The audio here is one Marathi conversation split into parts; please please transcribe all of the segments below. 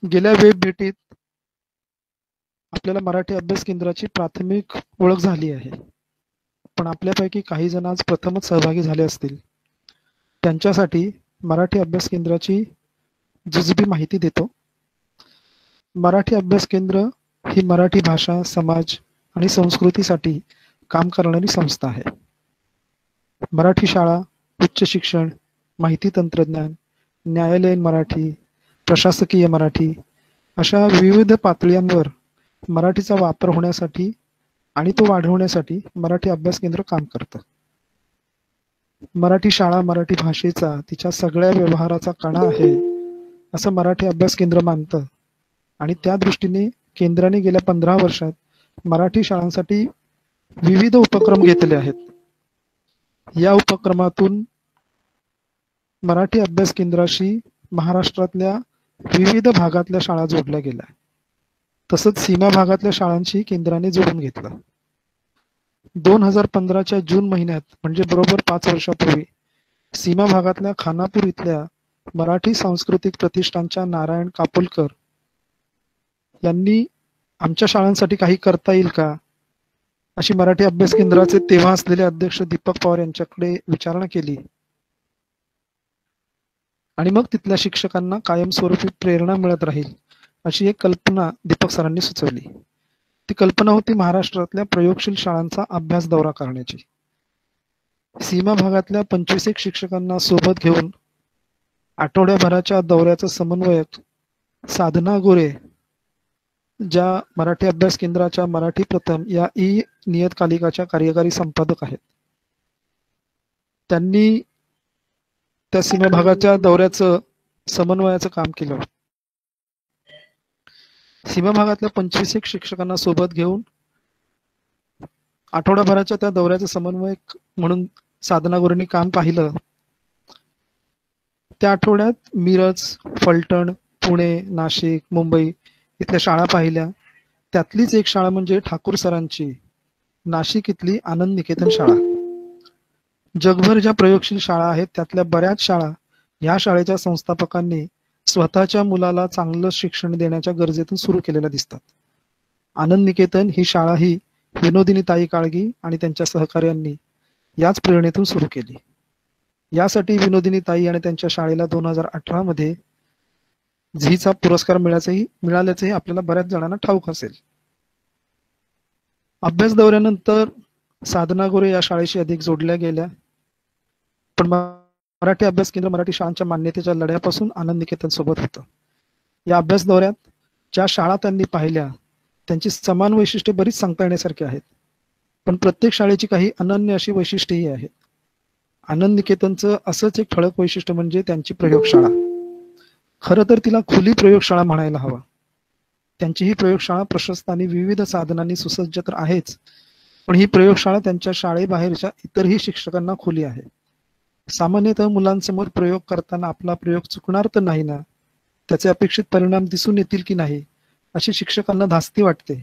गेल्या वेब भेटीत आपल्याला मराठी अभ्यास केंद्राची प्राथमिक ओळख झाली आहे. पण आपल्यापैकी काही जण आज प्रथमच सहभागी झाले असतील. त्यांच्यासाठी मराठी अभ्यास केंद्राची जुजबी माहिती देतो. मराठी अभ्यास केंद्र ही मराठी भाषा, समाज आणि संस्कृतीसाठी काम करणारी संस्था आहे. मराठी शाळा, उच्च शिक्षण, माहिती तंत्रज्ञान, न्यायालयीन मराठी, प्रशासकीय मराठी अशा विविध पातळ्यांवर मराठीचा वापर होण्यासाठी आणि तो वाढवण्यासाठी मराठी अभ्यास केंद्र काम करतं. मराठी शाळा मराठी भाषेचा, तिच्या सगळ्या व्यवहाराचा कणा आहे, असं मराठी अभ्यास केंद्र मानतं आणि त्या दृष्टीने केंद्राने गेल्या 15 वर्षात मराठी शाळांसाठी विविध उपक्रम घेतले आहेत. या उपक्रमातून मराठी अभ्यास केंद्राशी महाराष्ट्रातल्या विविध भागातल्या शाळा जोडल्या गेल्या. तसंच सीमा भागातल्या शाळांशी केंद्राने जोडून घेतलं. 2015च्या जून महिन्यात म्हणजे बरोबर 5 वर्षापूर्वी सीमा भागातल्या खानापूर इथल्या मराठी सांस्कृतिक प्रतिष्ठानच्या नारायण कापोलकर यांनी आमच्या शाळांसाठी काही करता येईल का, अशी मराठी अभ्यास केंद्राचे तेव्हा असलेले अध्यक्ष दीपक पवार यांच्याकडे विचारणा केली आणि मग तिथल्या शिक्षकांना कायमस्वरूपी प्रेरणा मिळत राहील अशी एक कल्पना दीपक सरांनी सुचवली. ती कल्पना होती महाराष्ट्रातल्या प्रयोगशील शाळांचा अभ्यास दौरा करण्याची. सीमा भागातल्या 25 शिक्षकांना सोबत घेऊन आठवड्याभराच्या दौऱ्याचं समन्वयक साधना गोरे, ज्या मराठी अभ्यास केंद्राच्या मराठी प्रथम या नियतकालिकाच्या कार्यकारी संपादक आहेत, त्यांनी त्या सीमा भागाच्या दौऱ्याचं समन्वयाचं काम केलं. सीमा भागातल्या 25 शिक्षकांना सोबत घेऊन आठवड्याभराच्या त्या दौऱ्याचं समन्वयक म्हणून साधना गोरेंनी काम पाहिलं. त्या आठवड्यात मिरज, फलटण, पुणे, नाशिक, मुंबई इथल्या शाळा पाहिल्या. त्यातलीच एक शाळा म्हणजे ठाकूर सरांची नाशिक इथली आनंद निकेतन शाळा. जगभर ज्या प्रयोगशील शाळा आहेत त्यातल्या बऱ्याच शाळा ह्या शाळेच्या संस्थापकांनी स्वतःच्या मुलाला चांगलं शिक्षण देण्याच्या गरजेतून सुरू केलेल्या दिसतात. आनंद निकेतन ही शाळा ही विनोदिनी ताई काळगी आणि त्यांच्या सहकार्यांनी याच प्रेरणेतून सुरू केली. यासाठी विनोदिनी ताई आणि त्यांच्या शाळेला 2018 मध्ये झीचा पुरस्कार मिळाल्याचंही आपल्याला बऱ्याच जणांना ठाऊक असेल. अभ्यास दौऱ्यानंतर साधना गोरे या शाळेशी अधिक जोडल्या गेल्या. पण मराठी अभ्यास केंद्र मराठी शाळांच्या मान्यतेच्या लढ्यापासून आनंद निकेतन सोबत होतं. या अभ्यास दौऱ्यात ज्या शाळा त्यांनी पाहिल्या त्यांची समान वैशिष्ट्ये बरीच सांगता येण्यासारखी आहेत. पण प्रत्येक शाळेची काही अनन्य अशी वैशिष्ट्येही आहेत. आनंद निकेतनचं असंच एक ठळक वैशिष्ट्य म्हणजे त्यांची प्रयोगशाळा. खरं तर तिला खुली प्रयोगशाळा म्हणायला हवा. त्यांची ही प्रयोगशाळा प्रशस्त आणि विविध साधनांनी सुसज्ज तर आहेच, पण ही प्रयोगशाळा त्यांच्या शाळेबाहेरच्या इतरही शिक्षकांना खुली आहे. सामान्यतः मुलांसमोर प्रयोग करताना आपला प्रयोग चुकणार तर नाही ना, त्याचे अपेक्षित परिणाम दिसून येतील की नाही, अशी शिक्षकांना धास्ती वाटते.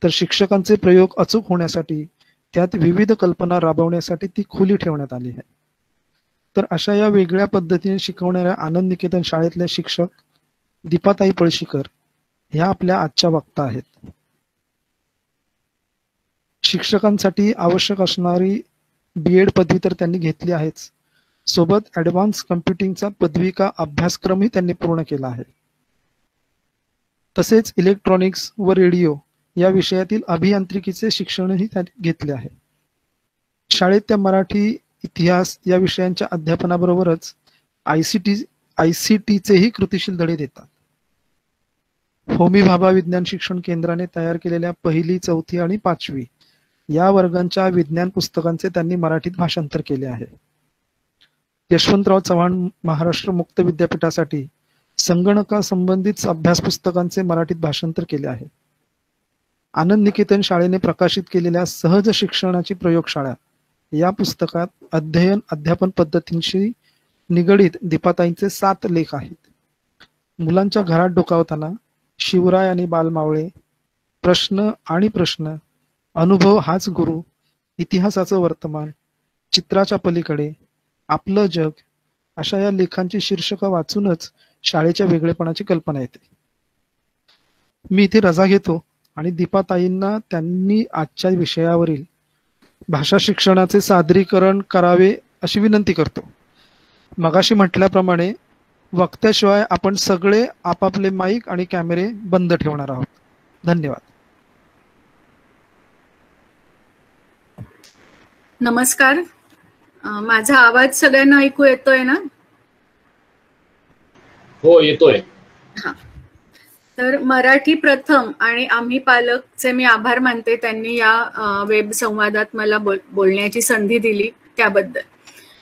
तर शिक्षकांचे प्रयोग अचूक होण्यासाठी, त्यात विविध कल्पना राबवण्यासाठी ती खुली ठेवण्यात आली आहे. तर अशा या वेगळ्या पद्धतीने शिकवणाऱ्या आनंद निकेतन शाळेतल्या शिक्षक दीपाताई पळशीकर ह्या आपल्या आजच्या वक्ता आहेत. शिक्षकांसाठी आवश्यक असणारी BEd पदवी तर त्यांनी घेतली आहेच, सोबत ॲडव्हान्स कम्प्युटिंगचा पदविका अभ्यासक्रमही त्यांनी पूर्ण केला आहे. तसेच इलेक्ट्रॉनिक्स व रेडिओ या विषयातील अभियांत्रिकीचे शिक्षणही त्यांनी घेतले आहे. शाळेत त्या मराठी, इतिहास या विषयांच्या अध्यापनाबरोबरच ICTचेही कृतीशील धडे देतात. होमी भाभा विज्ञान शिक्षण केंद्राने तयार केलेल्या 1ली, 4थी आणि 5वी या वर्गांच्या विज्ञान पुस्तकांचे त्यांनी मराठीत भाषांतर केले आहे. यशवंतराव चव्हाण महाराष्ट्र मुक्त विद्यापीठासाठी संगणकासंबंधित अभ्यास पुस्तकांचे मराठीत भाषांतर केले आहे. आनंद निकेतन शाळेने प्रकाशित केलेल्या सहज शिक्षणाची प्रयोगशाळा या पुस्तकात अध्ययन अध्यापन पद्धतींशी निगडीत दीपाताईंचे 7 लेख आहेत. मुलांच्या घरात डोकावताना, शिवराय आणि बालमावळे, प्रश्न आणि प्रश्न, अनुभव हाच गुरु, इतिहासाचं वर्तमान, चित्राच्या पलीकडे, आपलं जग अशा या लेखांची शीर्षकं वाचूनच शाळेच्या वेगळेपणाची कल्पना येते. मी इथे रजा घेतो आणि दीपाताईंना त्यांनी आजच्या विषयावरील भाषा शिक्षणाचे सादरीकरण करावे अशी विनंती करतो. मगाशी म्हटल्याप्रमाणे वक्त्याशिवाय आपण सगळे आपापले माईक आणि कॅमेरे बंद ठेवणार आहोत. धन्यवाद. नमस्कार. माझा आवाज सगळ्यांना ऐकू येतोय ना? हो, येतोय. हा. तर मराठी प्रथम आणि आम्ही पालकचे मी आभार मानते, त्यांनी या वेब संवादात मला बोलण्याची संधी दिली त्याबद्दल.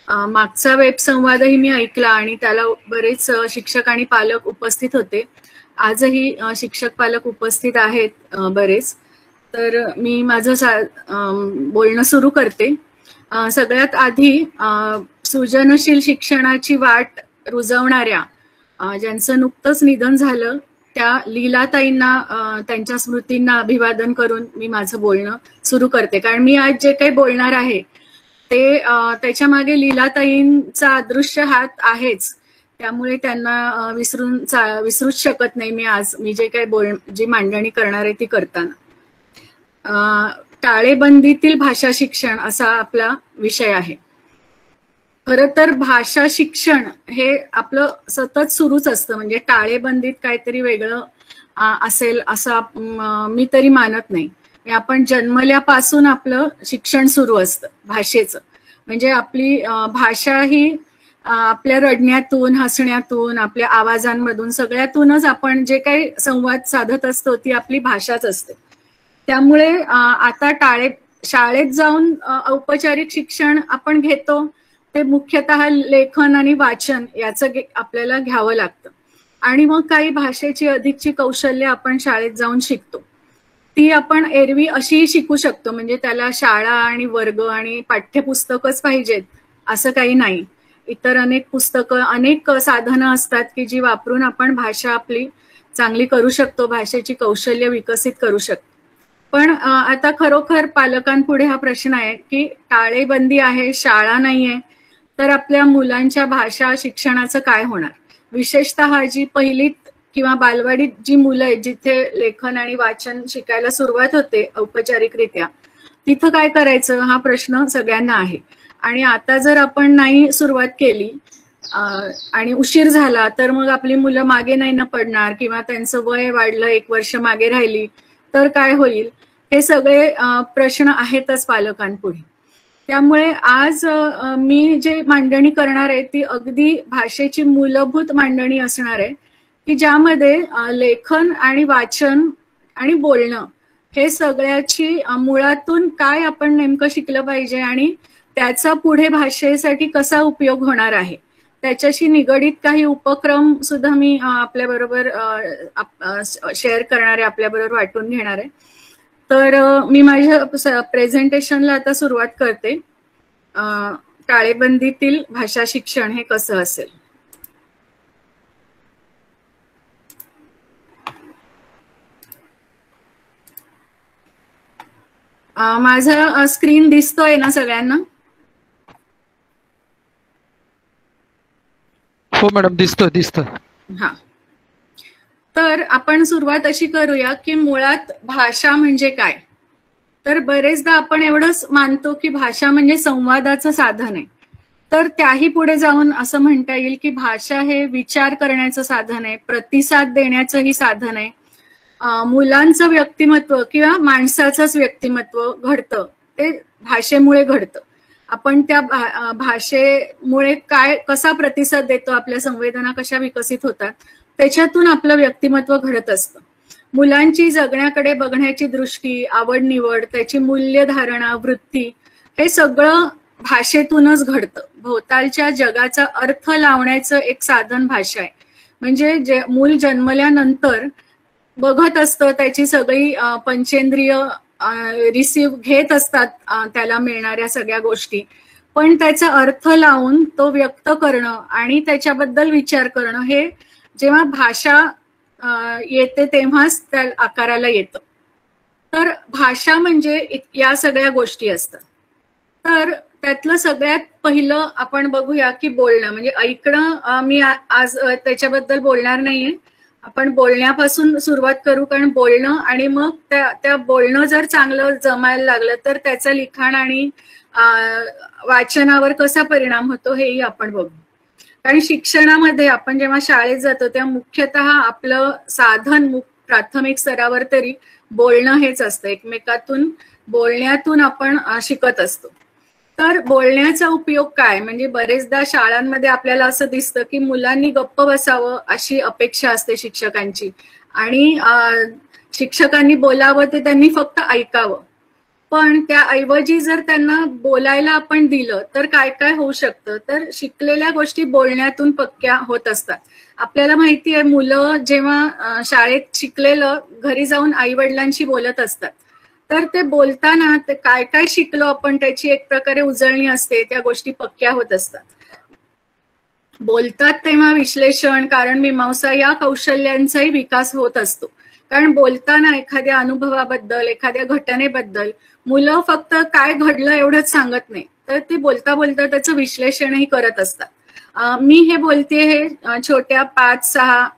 मागचा वेब संवादही मी ऐकला आणि त्याला बरेच शिक्षक आणि पालक उपस्थित होते. आजही शिक्षक पालक उपस्थित आहेत बरेच. तर मी माझं बोलणं सुरू करते. सगळ्यात आधी सृजनशील शिक्षणाची वाट रुजवणाऱ्या ज्यांचं नुकतंच निधन झालं त्या लीलाताईंना, त्यांच्या स्मृतींना अभिवादन करून मी माझं बोलणं सुरू करते. कारण मी आज जे काही बोलणार आहे ते त्याच्या मागे लीलाताईंचा अदृश्य हात आहेच, त्यामुळे त्यांना विसरूच शकत नाही मी आज मी जे काही जी मांडणी करणार आहे ती करताना. टाळेबंदीतील भाषा शिक्षण असा आपला विषय आहे. खरं तर भाषा शिक्षण हे आपलं सतत सुरूच असतं, म्हणजे टाळेबंदीत काहीतरी वेगळं असेल असं मी तरी मानत नाही. आपण जन्मल्यापासून आपलं शिक्षण सुरू असतं भाषेचं. म्हणजे आपली भाषा ही आपल्या रडण्यातून, हसण्यातून, आपल्या आवाजांमधून, सगळ्यातूनच आपण जे काही संवाद साधत असतो ती आपली भाषाच असते. त्यामुळे आता शाळेत जाऊन औपचारिक शिक्षण आपण घेतो ते मुख्यतः लेखन आणि वाचन याचं आपल्याला घ्यावं लागतं. आणि मग काही भाषेची अधिकची कौशल्य आपण शाळेत जाऊन शिकतो. ती आपण एरवी अशीही शिकू शकतो, म्हणजे त्याला शाळा आणि वर्ग आणि पाठ्यपुस्तकच पाहिजेत असं काही नाही. इतर अनेक पुस्तकं, अनेक साधनं असतात की जी वापरून आपण भाषा आपली चांगली करू शकतो, भाषेची कौशल्य विकसित करू शकतो. पण आता खरोखर पालकांपुढे हा प्रश्न आहे की टाळेबंदी आहे, शाळा नाहीये, तर आपल्या मुलांच्या भाषा शिक्षणाचं काय होणार. विशेषतः जी पहिलीत किंवा बालवाडीत जी मुलं आहेत जिथे लेखन आणि वाचन शिकायला सुरुवात होते औपचारिकरित्या, तिथं काय करायचं हा प्रश्न सगळ्यांना आहे. आणि आता जर आपण नाही सुरुवात केली आणि उशीर झाला तर मग आपली मुलं मागे नाही ना पडणार, किंवा त्यांचं वय वाढलं, 1 वर्ष मागे राहिली तर काय होईल, हे सगळे प्रश्न आहेतच पालकांपुढे. त्यामुळे आज मी जे मांडणी करणार आहे ती अगदी भाषेची मूलभूत मांडणी असणार आहे की ज्यामध्ये लेखन आणि वाचन आणि बोलणं हे सगळ्याची मुळातून काय आपण नेमकं शिकलं पाहिजे आणि त्याचा पुढे भाषेसाठी कसा उपयोग होणार आहे त्याच्याशी निगडीत काही उपक्रम सुद्धा मी आपल्याबरोबर शेअर करणार आहे, आपल्याबरोबर वाटून घेणार आहे. तर मी माझ्या प्रेझेंटेशनला आता सुरुवात करते. टाळेबंदीतील भाषा शिक्षण हे कसं असेल. माझा स्क्रीन दिसतोय ना सगळ्यांना? हो मॅडम, दिसतोय. हा, तर आपण सुरुवात अशी करूया की मुळात भाषा म्हणजे काय. तर बरेचदा आपण एवढंच मानतो की भाषा म्हणजे संवादाचं साधन आहे. तर त्याही पुढे जाऊन असं म्हणता येईल की भाषा हे विचार करण्याचं साधन आहे, प्रतिसाद देण्याचंही साधन आहे. मुलांचं व्यक्तिमत्व किंवा माणसाचंच व्यक्तिमत्व घडतं ते भाषेमुळे घडतं. आपण त्या भाषेमुळे कसा प्रतिसाद देतो, आपल्या संवेदना कशा विकसित होतात, त्याच्यातून आपलं व्यक्तिमत्व घडत असतं. मुलांची जगण्याकडे बघण्याची दृष्टी, आवड निवड, त्याची मूल्य धारणा, वृत्ती हे सगळं भाषेतूनच घडतं. भोवतालच्या जगाचा अर्थ लावण्याचं एक साधन भाषा आहे. म्हणजे मूल जन्मल्यानंतर बघत असतं, त्याची सगळी पंचेंद्रिय रिसीव्ह घेत असतात त्याला मिळणाऱ्या सगळ्या गोष्टी, पण त्याचा अर्थ लावून तो व्यक्त करणं आणि त्याच्याबद्दल विचार करणं हे जेव्हा भाषा येते तेव्हाच त्या आकाराला येतं. तर भाषा म्हणजे या सगळ्या गोष्टी असतात. तर त्यातलं सगळ्यात पहिलं आपण बघूया की बोलणं म्हणजे ऐकणं. मी आज त्याच्याबद्दल बोलणार नाहीये, आपण बोलण्यापासून सुरुवात करू, कारण बोलणं आणि मग त्या बोलणं जर चांगलं जमायला लागलं तर त्याचं लिखाण आणि वाचनावर कसा परिणाम होतो हेही आपण बघू. कारण शिक्षणामध्ये आपण जेव्हा शाळेत जातो तेव्हा मुख्यतः आपलं साधन प्राथमिक स्तरावर तरी बोलणं हेच असतं. एकमेकातून बोलण्यातून आपण शिकत असतो. तर बोलण्याचा उपयोग काय, म्हणजे बरेचदा शाळांमध्ये आपल्याला असं दिसतं की मुलांनी गप्प बसावं अशी अपेक्षा असते शिक्षकांची, आणि शिक्षकांनी बोलावं ते त्यांनी फक्त ऐकावं. पण त्याऐवजी जर त्यांना बोलायला आपण दिलं तर काय काय होऊ शकतं, तर शिकलेल्या गोष्टी बोलण्यातून पक्क्या होत असतात. आपल्याला माहिती आहे, मुलं जेव्हा शाळेत शिकलेलं घरी जाऊन आई वडिलांशी बोलत असतात, तर ते बोलताना ते काय काय शिकलो आपण त्याची एक प्रकारे उजळणी असते, त्या गोष्टी पक्क्या होत असतात. बोलतात तेव्हा विश्लेषण, कारण मीमांसा या कौशल्यांचाही विकास होत असतो. कारण बोलताना एखाद्या अनुभवाबद्दल, एखाद्या घटनेबद्दल मुलं फक्त काय घडलं एवढंच सांगत नाही, तर ते बोलता बोलता त्याचं विश्लेषणही करत असतात. मी हे बोलते हे छोट्या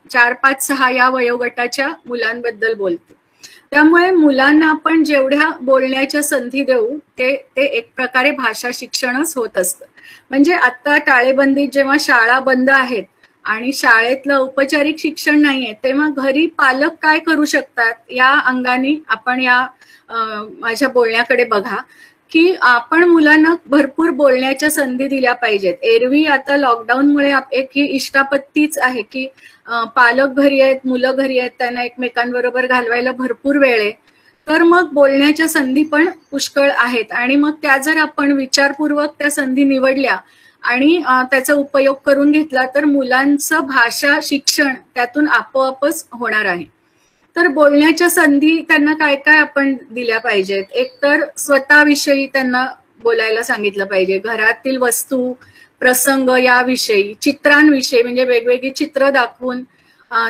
4-5-6 या वयोगटाच्या मुलांबद्दल बोलते. त्यामुळे मुलांना आपण जेवढ्या बोलण्याच्या संधी देऊ ते एक प्रकारे भाषा शिक्षणच होत असतं. म्हणजे आता टाळेबंदीत जेव्हा शाळा बंद आहेत आणि शाळेतलं औपचारिक शिक्षण नाहीये, तेव्हा घरी पालक काय करू शकतात या अंगाने आपण या माझ्या बोलण्याकडे बघा, की आपण मुलांना भरपूर बोलण्याच्या संधी दिल्या पाहिजेत. एरवी आता लॉकडाऊनमुळे एक ही इष्टापत्तीच आहे की पालक घरी आहेत, मुलं घरी आहेत, त्यांना एकमेकांबरोबर घालवायला भरपूर वेळ आहे, तर मग बोलण्याच्या संधी पण पुष्कळ आहेत. आणि मग त्या जर आपण विचारपूर्वक त्या संधी निवडल्या आणि त्याचा उपयोग करून घेतला तर मुलांचं भाषा शिक्षण त्यातून आपोआपच होणार आहे. तर बोलण्याच्या संधी त्यांना काय काय आपण दिल्या पाहिजेत. एक तर स्वतःविषयी त्यांना बोलायला सांगितलं पाहिजे, घरातील वस्तू प्रसंग याविषयी, चित्रांविषयी, म्हणजे वेगवेगळी चित्र दाखवून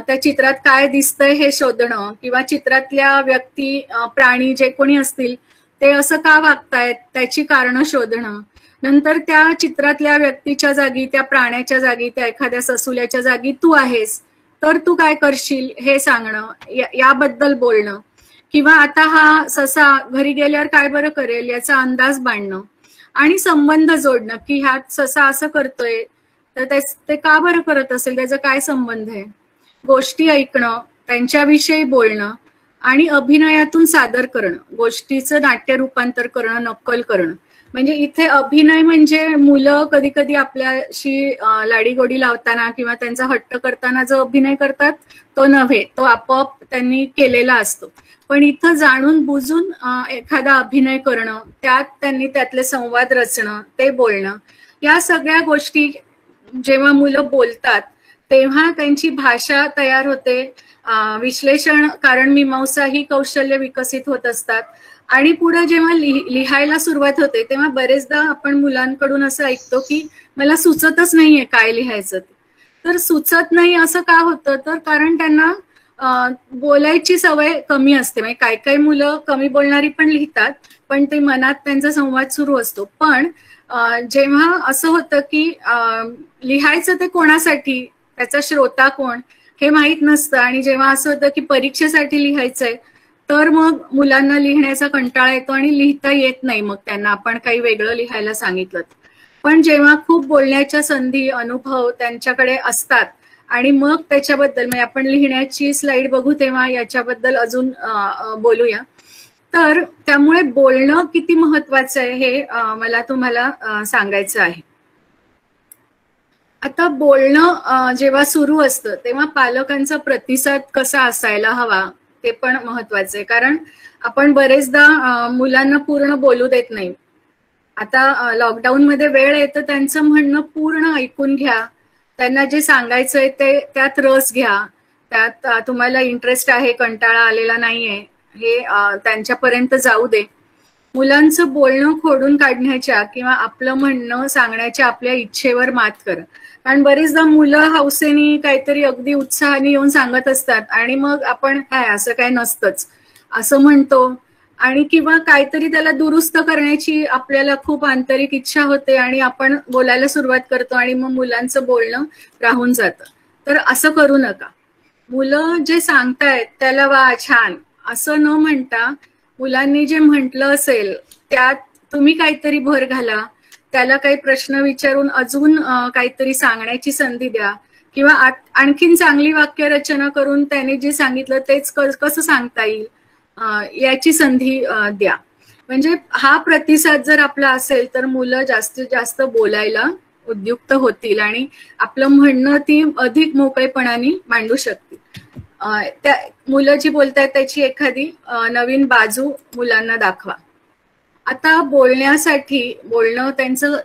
त्या चित्रात काय दिसतंय हे शोधणं, किंवा चित्रातल्या व्यक्ती प्राणी जे कोणी असतील ते असं का वागतायत त्याची कारणं शोधणं. नंतर त्या चित्रातल्या व्यक्तीच्या जागी, त्या प्राण्याच्या जागी, त्या एखाद्या ससुल्याच्या जागी तू आहेस तर तू काय करशील हे सांगणं, याबद्दल बोलणं. किंवा आता हा ससा घरी गेल्यावर काय बरं करेल याचा अंदाज बांधणं आणि संबंध जोडणं, की ह्यात ससा असं करतोय तर ते का बरं करत असेल, त्याचा काय संबंध आहे. गोष्टी ऐकणं, त्यांच्याविषयी बोलणं आणि अभिनयातून सादर करणं, गोष्टीचं नाट्य रूपांतर करणं, नक्कल करणं. म्हणजे इथे अभिनय म्हणजे मुलं कधी कधी आपल्याशी लाडीगोडी लावताना किंवा त्यांचा हट्ट करताना जो अभिनय करतात तो नव्हे, तो आपोआप त्यांनी केलेला असतो. पण इथं जाणून बुजून एखादा अभिनय करणं, त्यात त्यांनी त्यातले संवाद रचणं, ते बोलणं, या सगळ्या गोष्टी जेव्हा मुलं बोलतात तेव्हा त्यांची भाषा तयार होते. विश्लेषण, कारण मीमांसा ही कौशल्य विकसित होत असतात. आणि पुढे जेव्हा लिहायला सुरुवात होते तेव्हा बरेचदा आपण मुलांकडून असं ऐकतो की मला सुचतच नाहीये काय लिहायचं. तर सुचत नाही असं का होतं, तर कारण त्यांना बोलायची सवय कमी असते. म्हणजे काही काही मुलं कमी बोलणारी पण लिहितात, पण ते मनात त्यांचा संवाद सुरू असतो. पण जेव्हा असं होतं की लिहायचं ते कोणासाठी, त्याचा श्रोता कोण हे माहीत नसतं, आणि जेव्हा असं होतं की परीक्षेसाठी लिहायचंय तर मग मुलांना लिहिण्याचा कंटाळा येतो आणि लिहिता येत नाही मग त्यांना आपण काही वेगळं लिहायला सांगितलं. पण जेव्हा खूप बोलण्याच्या संधी, अनुभव त्यांच्याकडे असतात आणि मग त्याच्याबद्दल, म्हणजे आपण लिहिण्याची स्लाइड बघू तेव्हा याच्याबद्दल अजून बोलूया. तर त्यामुळे बोलणं किती महत्वाचं आहे हे मला तुम्हाला सांगायचं आहे. आता बोलणं जेव्हा सुरू असतं तेव्हा पालकांचा प्रतिसाद कसा असायला हवा ते पण महत्वाचं आहे. कारण आपण बरेचदा मुलांना पूर्ण बोलू देत नाही. आता लॉकडाऊन मध्ये वेळ आहे तर त्यांचं म्हणणं पूर्ण ऐकून घ्या, त्यांना जे सांगायचंय ते त्यात रस घ्या, त्यात तुम्हाला इंटरेस्ट आहे, कंटाळा आलेला नाहीये हे त्यांच्यापर्यंत जाऊ दे. मुलांचं बोलणं खोडून काढण्याच्या किंवा आपलं म्हणणं सांगण्याच्या आपल्या इच्छेवर मात कर. कारण बरेचदा मुलं हौसेनी काहीतरी अगदी उत्साहाने येऊन सांगत असतात आणि मग आपण काय असं काय नसतंच असं म्हणतो, आणि किंवा काहीतरी त्याला दुरुस्त करण्याची आपल्याला खूप आंतरिक इच्छा होते आणि आपण बोलायला सुरुवात करतो आणि मग मुलांचं बोलणं राहून जातं. तर असं करू नका. मुलं जे सांगतायत त्याला वा छान असं न म्हणता मुलांनी जे म्हटलं असेल त्यात तुम्ही काहीतरी भर घाला, त्याला काही प्रश्न विचारून अजून काहीतरी सांगण्याची संधी द्या, किंवा आणखीन चांगली वाक्यरचना करून त्याने जे सांगितलं तेच कसं सांगता येईल याची संधी द्या. म्हणजे हा प्रतिसाद जर आपला असेल तर मुलं जास्तीत जास्त बोलायला उद्युक्त होतील आणि आपलं म्हणणं ती अधिक मोकळेपणाने मांडू शकतील. त्या मुलं जी बोलतायत त्याची एखादी नवीन बाजू मुलांना दाखवा. आता बोलण्यासाठी बोलणं त्यांचं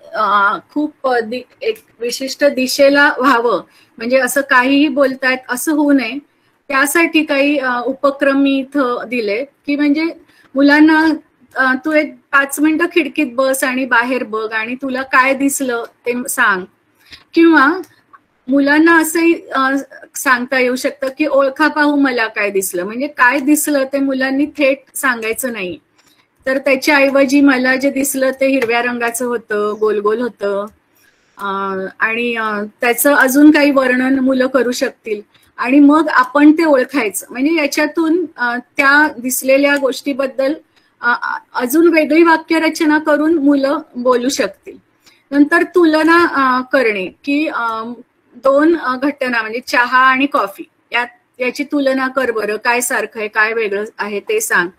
खूप एक विशिष्ट दिशेला व्हावं, म्हणजे असं काहीही बोलतायत असं होऊ नये, त्यासाठी काही उपक्रम मी इथं दिले की म्हणजे मुलांना तू एक 5 मिनिटं खिडकीत बस आणि बाहेर बघ आणि तुला काय दिसलं ते सांग. किंवा मुलांना असंही सांगता येऊ शकतं की ओळखा पाहू मला काय दिसलं. म्हणजे काय दिसलं ते मुलांनी थेट सांगायचं नाही, तर त्याच्या ऐवजी मला जे दिसलं ते हिरव्या रंगाचं होतं, गोल गोल होतं, आणि त्याचं अजून काही वर्णन मुलं करू शकतील आणि मग आपण ते ओळखायचं. म्हणजे याच्यातून त्या दिसलेल्या गोष्टीबद्दल अजून वेगळी वाक्यरचना करून मुलं बोलू शकतील. नंतर तुलना करणे की 2 घटना म्हणजे चहा आणि कॉफी याची तुलना कर बरं, काय सारखं आहे काय वेगळं आहे ते सांग.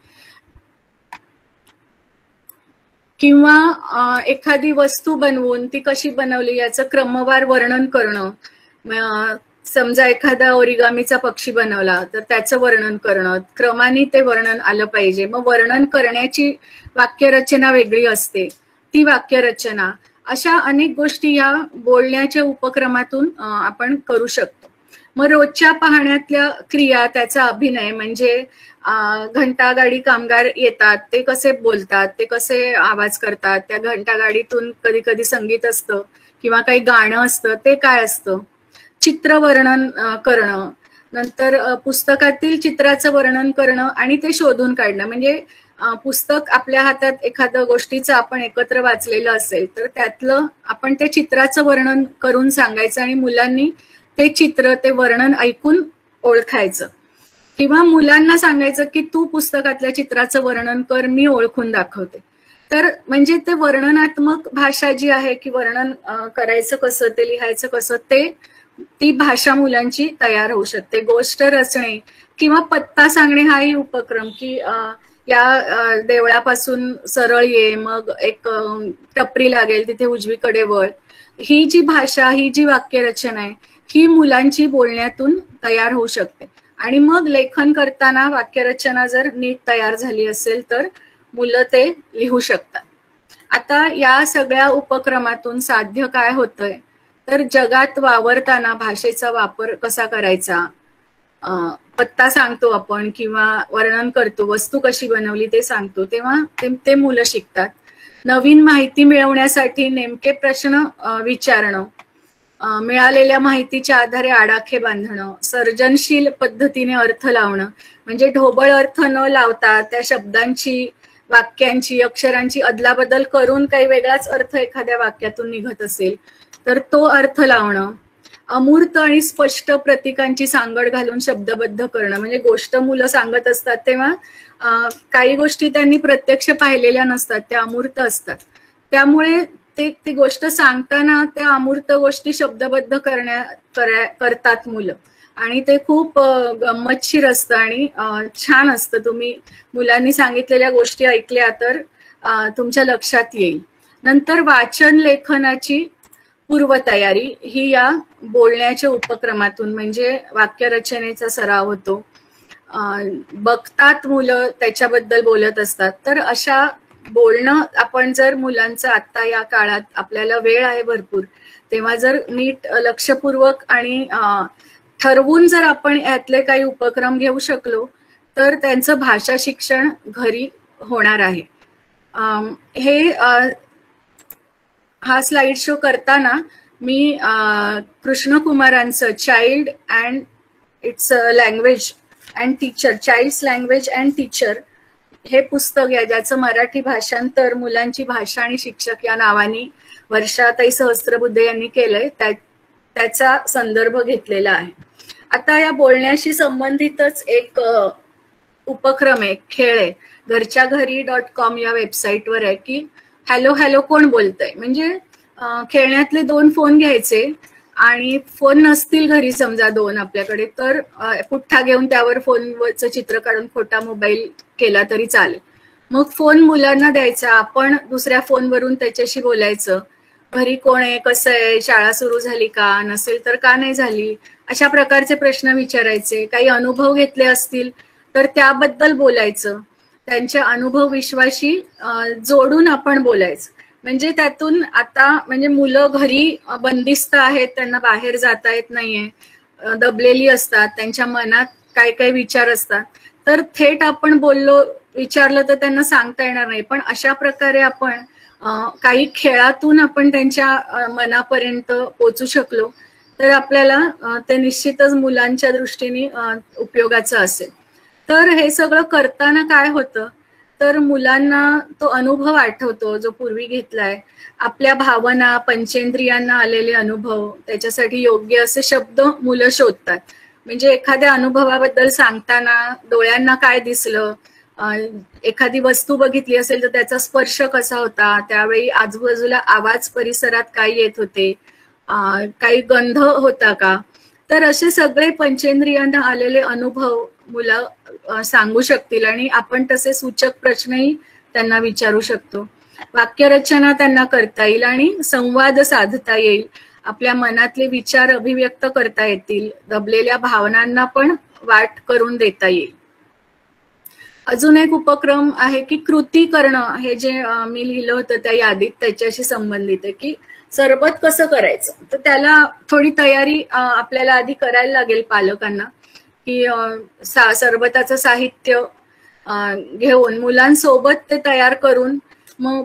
किंवा एखादी वस्तू बनवून ती कशी बनवली याचं क्रमवार वर्णन करणं. समजा एखादा ओरिगामीचा पक्षी बनवला तर त्याचं वर्णन करणं, क्रमाने ते वर्णन आलं पाहिजे. मग वर्णन करण्याची वाक्यरचना वेगळी असते, ती वाक्यरचना. अशा अनेक गोष्टी या बोलण्याच्या उपक्रमातून आपण करू शकतो. मग रोजच्या पाहण्यातल्या क्रिया, त्याचा अभिनय, म्हणजे घंटागाडी कामगार येतात ते कसे बोलतात, ते कसे आवाज करतात, त्या घंटागाडीतून कधी कधी संगीत असतं किंवा काही गाणं असतं, ते काय असतं. चित्र वर्णन करणं, नंतर पुस्तकातील चित्राचं वर्णन करणं आणि ते शोधून काढणं. म्हणजे पुस्तक आपल्या हातात एखाद्या गोष्टीचं आपण एकत्र वाचलेलं असेल तर त्यातलं आपण त्या चित्राचं वर्णन करून सांगायचं आणि मुलांनी ते चित्र, ते वर्णन ऐकून ओळखायचं. किंवा मुलांना सांगायचं की तू पुस्तकातल्या चित्राचं वर्णन कर, मी ओळखून दाखवते. तर म्हणजे ते वर्णनात्मक भाषा जी आहे की वर्णन करायचं कसं, ते लिहायचं कसं, ती भाषा मुलांची तयार होऊ शकते. गोष्ट रचणे किंवा पत्ता सांगणे हाही उपक्रम की या देवळापासून सरळ ये, मग एक टपरी लागेल तिथे उजवीकडे वळ. ही जी भाषा, ही जी वाक्यरचना आहे ही मुलांची बोलण्यातून तयार होऊ शकते. आणि मग लेखन करताना वाक्यरचना जर नीट तयार झाली असेल तर मुलं ते लिहू शकतात. आता या सगळ्या उपक्रमातून साध्य काय होतंय तर जगात वावरताना भाषेचा वापर कसा करायचा, पत्ता सांगतो आपण किंवा वर्णन करतो, वस्तू कशी बनवली ते सांगतो, तेव्हा ते मुलं शिकतात. नवीन माहिती मिळवण्यासाठी नेमके प्रश्न विचारणं, मिळालेल्या माहितीच्या आधारे आडाखे बांधणं, सर्जनशील पद्धतीने अर्थ लावणं, म्हणजे ढोबळ अर्थ न लावता त्या शब्दांची, वाक्यांची, अक्षरांची अदलाबदल करून काही वेगळाच अर्थ एखाद्या वाक्यातून निघत असेल तर तो अर्थ लावणं. अमूर्त आणि स्पष्ट प्रतीकांची सांगड घालून शब्दबद्ध करणं, म्हणजे गोष्ट मुलं सांगत असतात तेव्हा काही गोष्टी त्यांनी प्रत्यक्ष पाहिलेल्या नसतात, त्या अमूर्त असतात. त्यामुळे ती गोष्ट सांगताना त्या अमूर्त गोष्टी शब्दबद्ध करतात मुलं आणि ते खूप गंमतशीर असतं आणि छान असतं. तुम्ही मुलांनी सांगितलेल्या गोष्टी ऐकल्या तर तुमच्या लक्षात येईल. नंतर वाचन लेखनाची पूर्वतयारी ही या बोलण्याच्या उपक्रमातून, म्हणजे वाक्यरचनेचा सराव होतो. बघतात मुलं, त्याच्याबद्दल बोलत असतात. तर अशा बोलणं आपण जर मुलांचं आता या काळात आपल्याला वेळ आहे भरपूर, तेव्हा जर नीट लक्षपूर्वक आणि ठरवून जर आपण यातले काही उपक्रम घेऊ शकलो तर त्यांचं भाषा शिक्षण घरी होणार आहे. हा स्लाइड शो करताना मी कृष्णकुमारांचं child and its language and teacher, child's language and teacher हे पुस्तक आहे, ज्याचं मराठी भाषांतर मुलांची भाषा आणि शिक्षक या नावाने वर्षाताई सहस्त्रबुद्धे यांनी केलंय, त्याचा संदर्भ घेतलेला आहे. आता या बोलण्याशी संबंधितच एक उपक्रम आहे, खेळ आहे, घरच्या घरी.com या वेबसाईटवर आहे की हॅलो हॅलो कोण बोलतंय. म्हणजे खेळण्यातले 2 फोन घ्यायचे आणि फोन नसतील घरी समजा 2 आपल्याकडे, तर पुठ्ठा घेऊन त्यावर फोनवरचं चित्र काढून खोटा मोबाईल केला तरी चालेल. मग फोन मुलांना द्यायचा, आपण दुसऱ्या फोनवरून त्याच्याशी बोलायचं. घरी कोण आहे, कसं आहे, शाळा सुरू झाली का, नसेल तर का नाही झाली, अशा प्रकारचे प्रश्न विचारायचे. काही अनुभव घेतले असतील तर त्याबद्दल बोलायचं. त्यांच्या अनुभव विश्वाशी जोडून आपण बोलायचं. म्हणजे त्यातून आता म्हणजे मुलं घरी बंदिस्त आहेत, त्यांना बाहेर जाता येत नाहीये, दबलेली असतात, त्यांच्या मनात काय काय विचार असतात, तर थेट आपण विचारलं तर त्यांना सांगता येणार नाही. पण अशा प्रकारे आपण काही खेळातून आपण त्यांच्या मनापर्यंत पोहोचू शकलो तर आपल्याला ते निश्चितच मुलांच्या दृष्टीने उपयोगाचं असेल. तर हे सगळं करताना काय होतं, तर मुलांना तो अनुभव आठवतो जो पूर्वी घेतलाय. आपल्या भावना, पंचेंद्रियांना आलेले अनुभव, त्याच्यासाठी योग्य असे शब्द मुलं शोधतात. म्हणजे एखाद्या अनुभवाबद्दल सांगताना डोळ्यांना काय दिसलं, एखादी वस्तू बघितली असेल तर त्याचा स्पर्श कसा होता, त्यावेळी आजूबाजूला आवाज परिसरात काय येत होते, काही गंध होता का, तर असे सगळे पंचेंद्रियांना आलेले अनुभव मुलं सांगू शकतील आणि आपण तसे सूचक प्रश्नही त्यांना विचारू शकतो. वाक्यरचना त्यांना करता येईल आणि संवाद साधता येईल. आपल्या मनातले विचार अभिव्यक्त करता येतील. दबलेल्या भावनांना पण वाट करून देता येईल. अजून एक उपक्रम आहे की कृती करणं. हे जे मी लिहिलं होतं त्या यादीत त्याच्याशी संबंधित आहे की सरबत कसं करायचं. तर त्याला थोडी तयारी आपल्याला आधी करायला लागेल पालकांना की सरबताचं साहित्य घेऊन मुलांसोबत ते तयार करून मग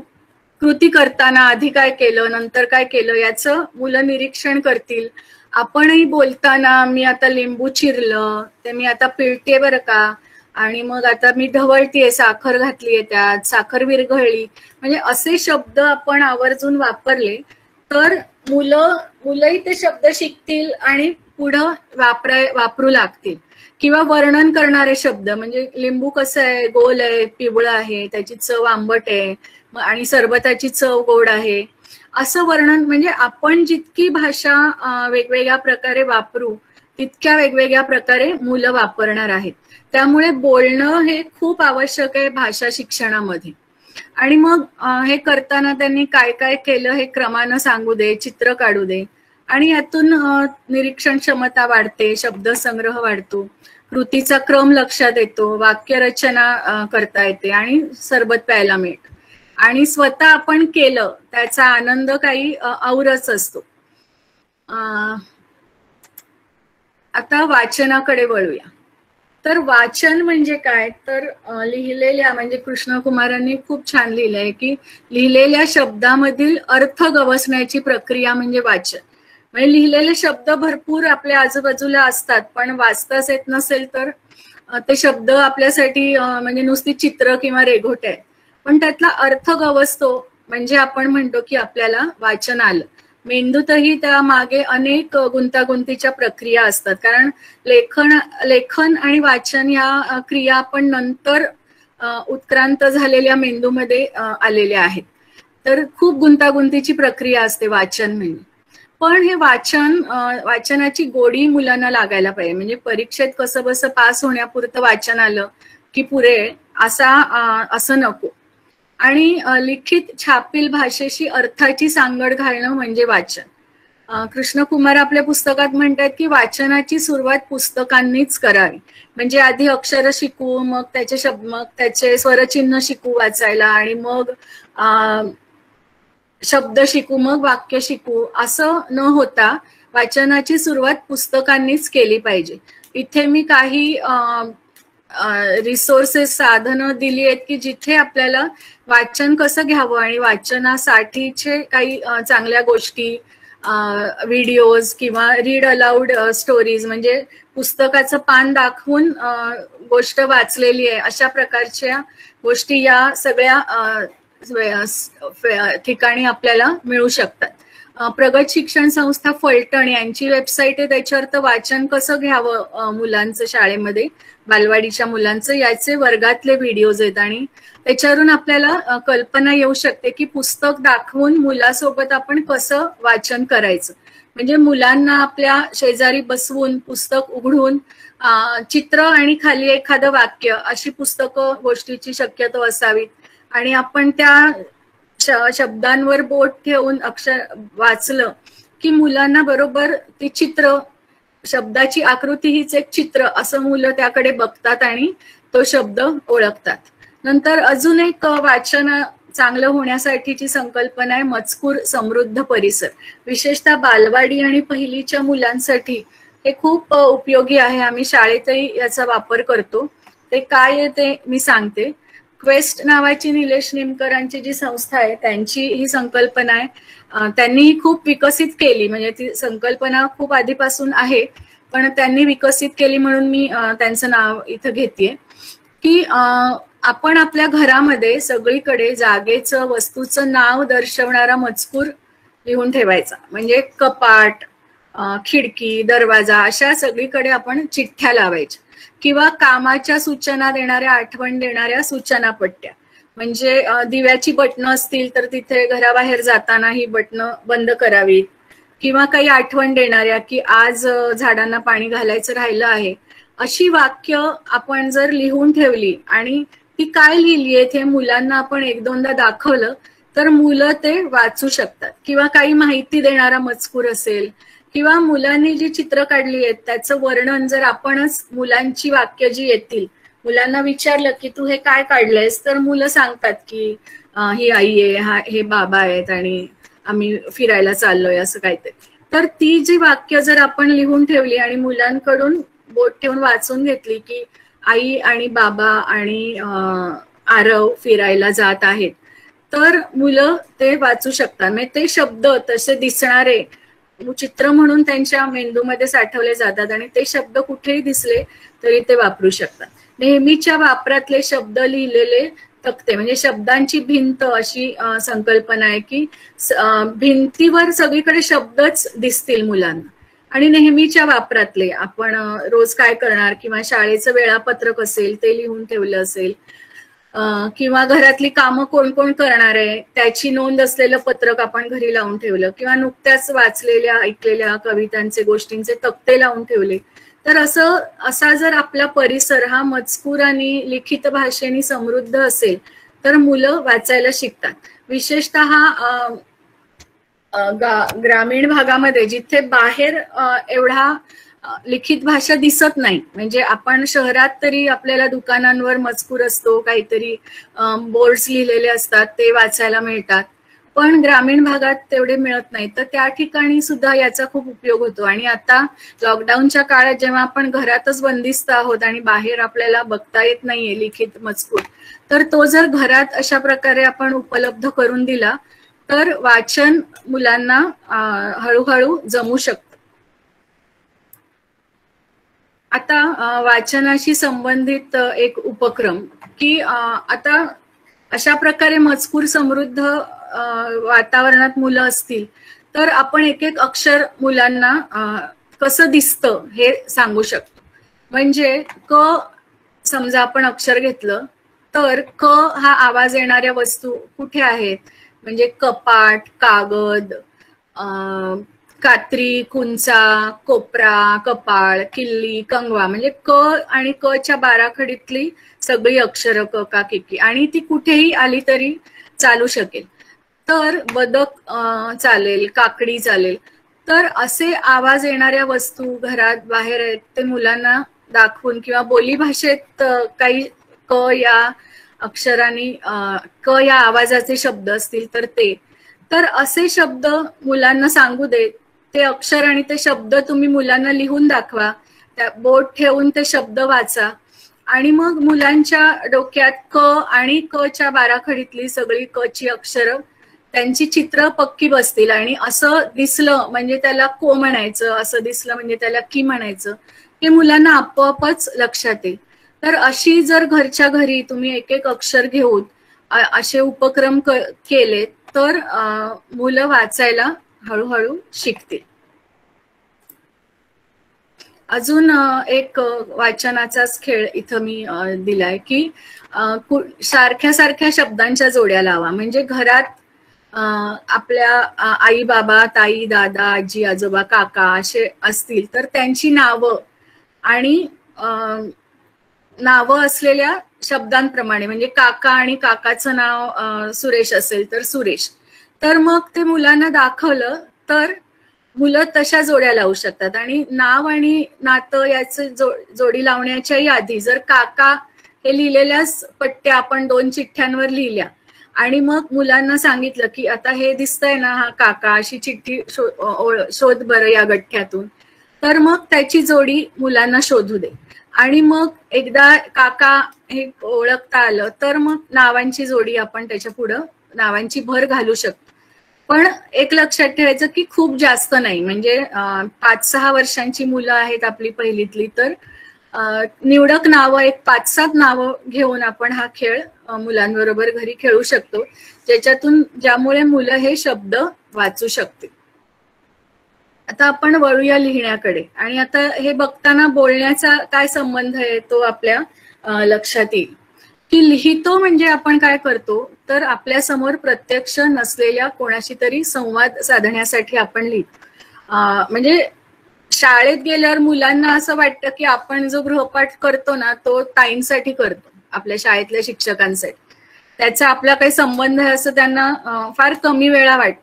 कृती करताना आधी काय केलं नंतर काय केलं याचं मुलं निरीक्षण करतील. आपणही बोलताना मी आता लिंबू चिरलं, ते मी आता पिळते बरं का, आणि मग आता मी ढवळतीये, साखर घातलीये, त्यात साखर विरघळली, म्हणजे असे शब्द आपण आवर्जून वापरले तर मुलंही ते शब्द शिकतील आणि पुढं वापरू लागतील. किंवा वर्णन करणारे शब्द, म्हणजे लिंबू कसं आहे, गोल आहे, पिवळं आहे, त्याची चव आंबट आहे आणि सरबताची चव गोड आहे, असं वर्णन. म्हणजे आपण जितकी भाषा वेगवेगळ्या प्रकारे वापरू तितक्या वेगवेगळ्या प्रकारे मुलं वापरणार आहेत. त्यामुळे बोलणं हे खूप आवश्यक आहे भाषा शिक्षणामध्ये. आणि मग हे करताना त्यांनी काय काय केलं हे क्रमानं सांगू दे, चित्र काढू दे, आणि यातून निरीक्षण क्षमता वाढते, शब्दसंग्रह वाढतो, कृतीचा क्रम लक्षात येतो, वाक्यरचना करता येते आणि सरबत प्यायला मिळतं. आणि स्वतः आपण केलं त्याचा आनंद काही औरच असतो. आता वाचनाकडे वळूया. तर वाचन म्हणजे काय, तर लिहिलेल्या, म्हणजे कृष्णकुमारांनी खूप छान लिहिलंय की लिहिलेल्या शब्दामधील अर्थ गवसण्याची प्रक्रिया म्हणजे वाचन. म्हणजे लिहिलेले शब्द भरपूर आपल्या आजूबाजूला असतात, पण वाचताच येत नसेल तर ते शब्द आपल्यासाठी म्हणजे नुसती चित्र किंवा रेघोटे आहेत, पण त्यातला अर्थ गवसतो म्हणजे आपण म्हणतो की आपल्याला वाचन आलं. मेंदूतही त्या मागे अनेक गुंतागुंतीच्या प्रक्रिया असतात, कारण लेखन आणि वाचन या क्रिया आपण नंतर उत्क्रांत झालेल्या मेंदूमध्ये आलेल्या आहेत. तर खूप गुंतागुंतीची प्रक्रिया असते वाचन म्हणजे. पण हे वाचनाची गोडी मुलांना लागायला पाहिजे. म्हणजे परीक्षेत कसं बसं पास होण्यापुरतं वाचन आलं की पुरे असं नको. आणि लिखित छापील भाषेशी अर्थाची सांगड घालणं म्हणजे वाचन. कृष्णकुमार आपल्या पुस्तकात म्हणतात की वाचनाची सुरुवात पुस्तकांनीच करावी. म्हणजे आधी अक्षर शिकू, मग त्याचे स्वरचिन्ह शिकू वाचायला, आणि मग शब्द शिकू, मग वाक्य शिकू, असं न होता वाचनाची सुरुवात पुस्तकांनीच केली पाहिजे. इथे मी काही रिसोर्सेस, साधनं दिली आहेत की जिथे आपल्याला वाचन कसं घ्यावं आणि वाचनासाठीचे काही चांगल्या गोष्टी, व्हिडिओज किंवा रीड अलाउड स्टोरीज, म्हणजे पुस्तकाचं पान दाखवून गोष्ट वाचलेली आहे अशा प्रकारच्या गोष्टी या सगळ्या ठिकाणी आपल्याला मिळू शकतात. प्रगत शिक्षण संस्था फलटण यांची वेबसाईट आहे, त्याच्यावर तर वाचन कसं घ्यावं मुलांचं शाळेमध्ये, बालवाडीच्या मुलांचं, याचे वर्गातले व्हिडिओज आहेत आणि त्याच्यावरून आपल्याला कल्पना येऊ शकते की पुस्तक दाखवून मुलासोबत आपण कसं वाचन करायचं. म्हणजे मुलांना आपल्या शेजारी बसवून पुस्तक उघडून चित्र आणि खाली एखादं वाक्य अशी पुस्तकं गोष्टीची शक्यतो असावीत आणि आपण त्या शब्दांवर बोट ठेवून अक्षर वाचलं की मुलांना बरोबर ती चित्र, शब्दाची आकृती हीच एक चित्र असं मुलं त्याकडे बघतात आणि तो शब्द ओळखतात. नंतर अजून एक वाचन चांगलं होण्यासाठीची संकल्पना आहे मजकूर समृद्ध परिसर. विशेषतः बालवाडी आणि पहिलीच्या मुलांसाठी हे खूप उपयोगी आहे. आम्ही शाळेतही याचा वापर करतो. ते काय आहे ते मी सांगते. क्वेस्ट नावाची निलेश निमकरांची जी संस्था आहे त्यांची ही संकल्पना आहे. त्यांनी ही खूप विकसित केली, म्हणजे ती संकल्पना खूप आधीपासून आहे पण त्यांनी विकसित केली म्हणून मी त्यांचं नाव इथं घेतेय की आपण आपल्या घरामध्ये सगळीकडे जागेचं, वस्तूचं नाव दर्शवणारा मजकूर लिहून ठेवायचा. म्हणजे कपाट, खिडकी, दरवाजा अशा सगळीकडे आपण चिठ्ठ्या लावायच्या किंवा कामाच्या सूचना देणाऱ्या, आठवण देणाऱ्या सूचना पट्ट्या. म्हणजे दिव्याची बटणं असतील तर तिथे घराबाहेर जाताना ही बटणं बंद करावीत किंवा काही आठवण देणाऱ्या की आज झाडांना पाणी घालायचं राहिलं आहे, अशी वाक्य आपण जर लिहून ठेवली आणि ती काय लिहिलीये हे मुलांना आपण एक दोनदा दाखवलं तर मुलं ते वाचू शकतात. किंवा काही माहिती देणारा मजकूर असेल किंवा मुलांनी जी चित्र काढली आहेत त्याचं वर्णन जर आपणच, मुलांची वाक्य जी येतील, मुलांना विचारलं की तू हे काय काढलंयस तर मुलं सांगतात की ही आई आहे, हे बाबा आहेत आणि आम्ही फिरायला चाललोय असं काहीतरी. तर ती जी वाक्य जर आपण लिहून ठेवली आणि मुलांकडून बोट ठेवून वाचून घेतली की आई आणि बाबा आणि आरव फिरायला जात आहेत, तर मुलं ते वाचू शकतात. म्हणजे ते शब्द तसे दिसणारे चित्र म्हणून त्यांच्या मेंदूमध्ये साठवले जातात आणि ते शब्द कुठेही दिसले तरी ते वापरू शकतात. नेहमीच्या वापरातले शब्द लिहिलेले तक्ते, म्हणजे शब्दांची भिंत अशी संकल्पना आहे की भिंतीवर सगळीकडे शब्दच दिसतील मुलांना. आणि नेहमीच्या वापरातले आपण रोज काय करणार किंवा शाळेचं वेळापत्रक असेल ते लिहून ठेवलं असेल किंवा घरातली कामं कोण कोण करणार आहे त्याची नोंद असलेलं पत्रक आपण घरी लावून ठेवलं किंवा नुकत्याच वाचलेल्या, ऐकलेल्या कवितांचे, गोष्टींचे तक्ते लावून ठेवले, तर असा जर आपला परिसर हा मजकूर आणि लिखित भाषेने समृद्ध असेल तर मुलं वाचायला शिकतात. विशेषतः ग्रामीण भागामध्ये जिथे बाहेर एवढा लिखित भाषा दिसत नाही, म्हणजे आपण शहरात तरी आपल्याला दुकानांवर मजकूर असतो, काहीतरी बोर्ड्स लिहिलेले असतात ते वाचायला मिळतात, पण ग्रामीण भागात तेवढे मिळत नाही. तर त्या ठिकाणी सुद्धा याचा खूप उपयोग होतो. आणि आता लॉकडाऊनच्या काळात जेव्हा आपण घरातच बंदिस्त आहोत आणि बाहेर आपल्याला बघता येत नाहीये लिखित मजकूर, तर तो जर घरात अशा प्रकारे आपण उपलब्ध करून दिला तर वाचन मुलांना हळूहळू जमू शकतं. आता वाचनाशी संबंधित एक उपक्रम की आता अशा प्रकारे मजकूर समृद्ध वातावरणात मुलं असतील तर आपण एक एक अक्षर मुलांना कसं दिसतं हे सांगू शकतो. म्हणजे क समजा आपण अक्षर घेतलं तर क हा आवाज येणाऱ्या वस्तू कुठे आहेत, म्हणजे कपाट, कागद, कात्री, कुंचा, कोपरा, कपाळ, किल्ली, कंगवा, म्हणजे क आणि क च्या बाराखडीतली सगळी अक्षरं क का किकी, आणि ती कुठेही आली तरी चालू शकेल. तर बदक चालेल, काकडी चालेल. तर असे आवाज येणाऱ्या वस्तू घरात बाहेर आहेत ते मुलांना दाखवून किंवा बोली भाषेत काही क या अक्षरांनी क या आवाजाचे शब्द असतील तर ते, तर असे शब्द मुलांना सांगू दे. ते अक्षर आणि ते शब्द तुम्ही मुलांना लिहून दाखवा, त्या बोट ठेवून ते शब्द वाचा आणि मग मुलांच्या डोक्यात क आणि क च्या बाराखडीतली सगळी क ची अक्षरं, त्यांची चित्र पक्की बसतील. आणि असं दिसलं म्हणजे त्याला को म्हणायचं, असं दिसलं म्हणजे त्याला की म्हणायचं, हे मुलांना आपोआपच लक्षात येईल. तर अशी जर घरच्या घरी तुम्ही एक एक अक्षर घेऊन असे उपक्रम केले तर मुलं वाचायला हळूहळू शिकतील. अजून एक वाचनाचाच खेळ इथं मी दिलाय की सारख्या सारख्या शब्दांच्या जोड्या लावा. म्हणजे घरात आपल्या आई बाबा ताई दादा आजी आजोबा काका असे असतील तर त्यांची नावं आणि नावं असलेल्या शब्दांप्रमाणे, म्हणजे काका आणि काकाचं नाव सुरेश असेल तर सुरेश, तर मग ते मुलांना दाखवलं तर मुलं तशा जोड्या लावू शकतात. आणि नाव आणि नातं याचं जोडी लावण्याच्याही आधी जर काका हे लिहिलेल्याच पट्ट्या आपण 2 चिठ्ठ्यांवर लिहिल्या आणि मग मुलांना सांगितलं की आता हे दिसतंय ना हा काका, अशी चिठ्ठी शोध बरं या गठ्ठ्यातून, तर मग त्याची जोडी मुलांना शोधू दे. आणि मग एकदा काका हे ओळखता आलं तर मग नावांची जोडी आपण त्याच्या पुढं नावांची भर घालू शकतो. पण एक लक्षात ठेवायचं की खूप जास्त नाही. म्हणजे 5-6 वर्षांची मुलं आहेत आपली पहिलीतली, तर निवडक नावं, एक 5-7 नावं घेऊन आपण हा खेळ मुलांबरोबर घरी खेळू शकतो, ज्यामुळे मुलं हे शब्द वाचू शकतील. आता आपण वळूया लिहिण्याकडे. आणि आता हे बघताना बोलण्याचा काय संबंध आहे तो आपल्या लक्षात येईल की लिहितो म्हणजे आपण काय करतो तर आपल्या समोर प्रत्यक्ष नसलेल्या कोणाशी तरी संवाद साधण्यासाठी आपण लिहितो. म्हणजे शाळेत गेल्यावर मुलांना असं वाटतं की आपण जो गृहपाठ करतो ना तो ताईंसाठी करतो, आपल्या शाळेतल्या शिक्षकांसाठी, त्याचा आपला काही संबंध आहे असं त्यांना फार कमी वेळा वाटतं.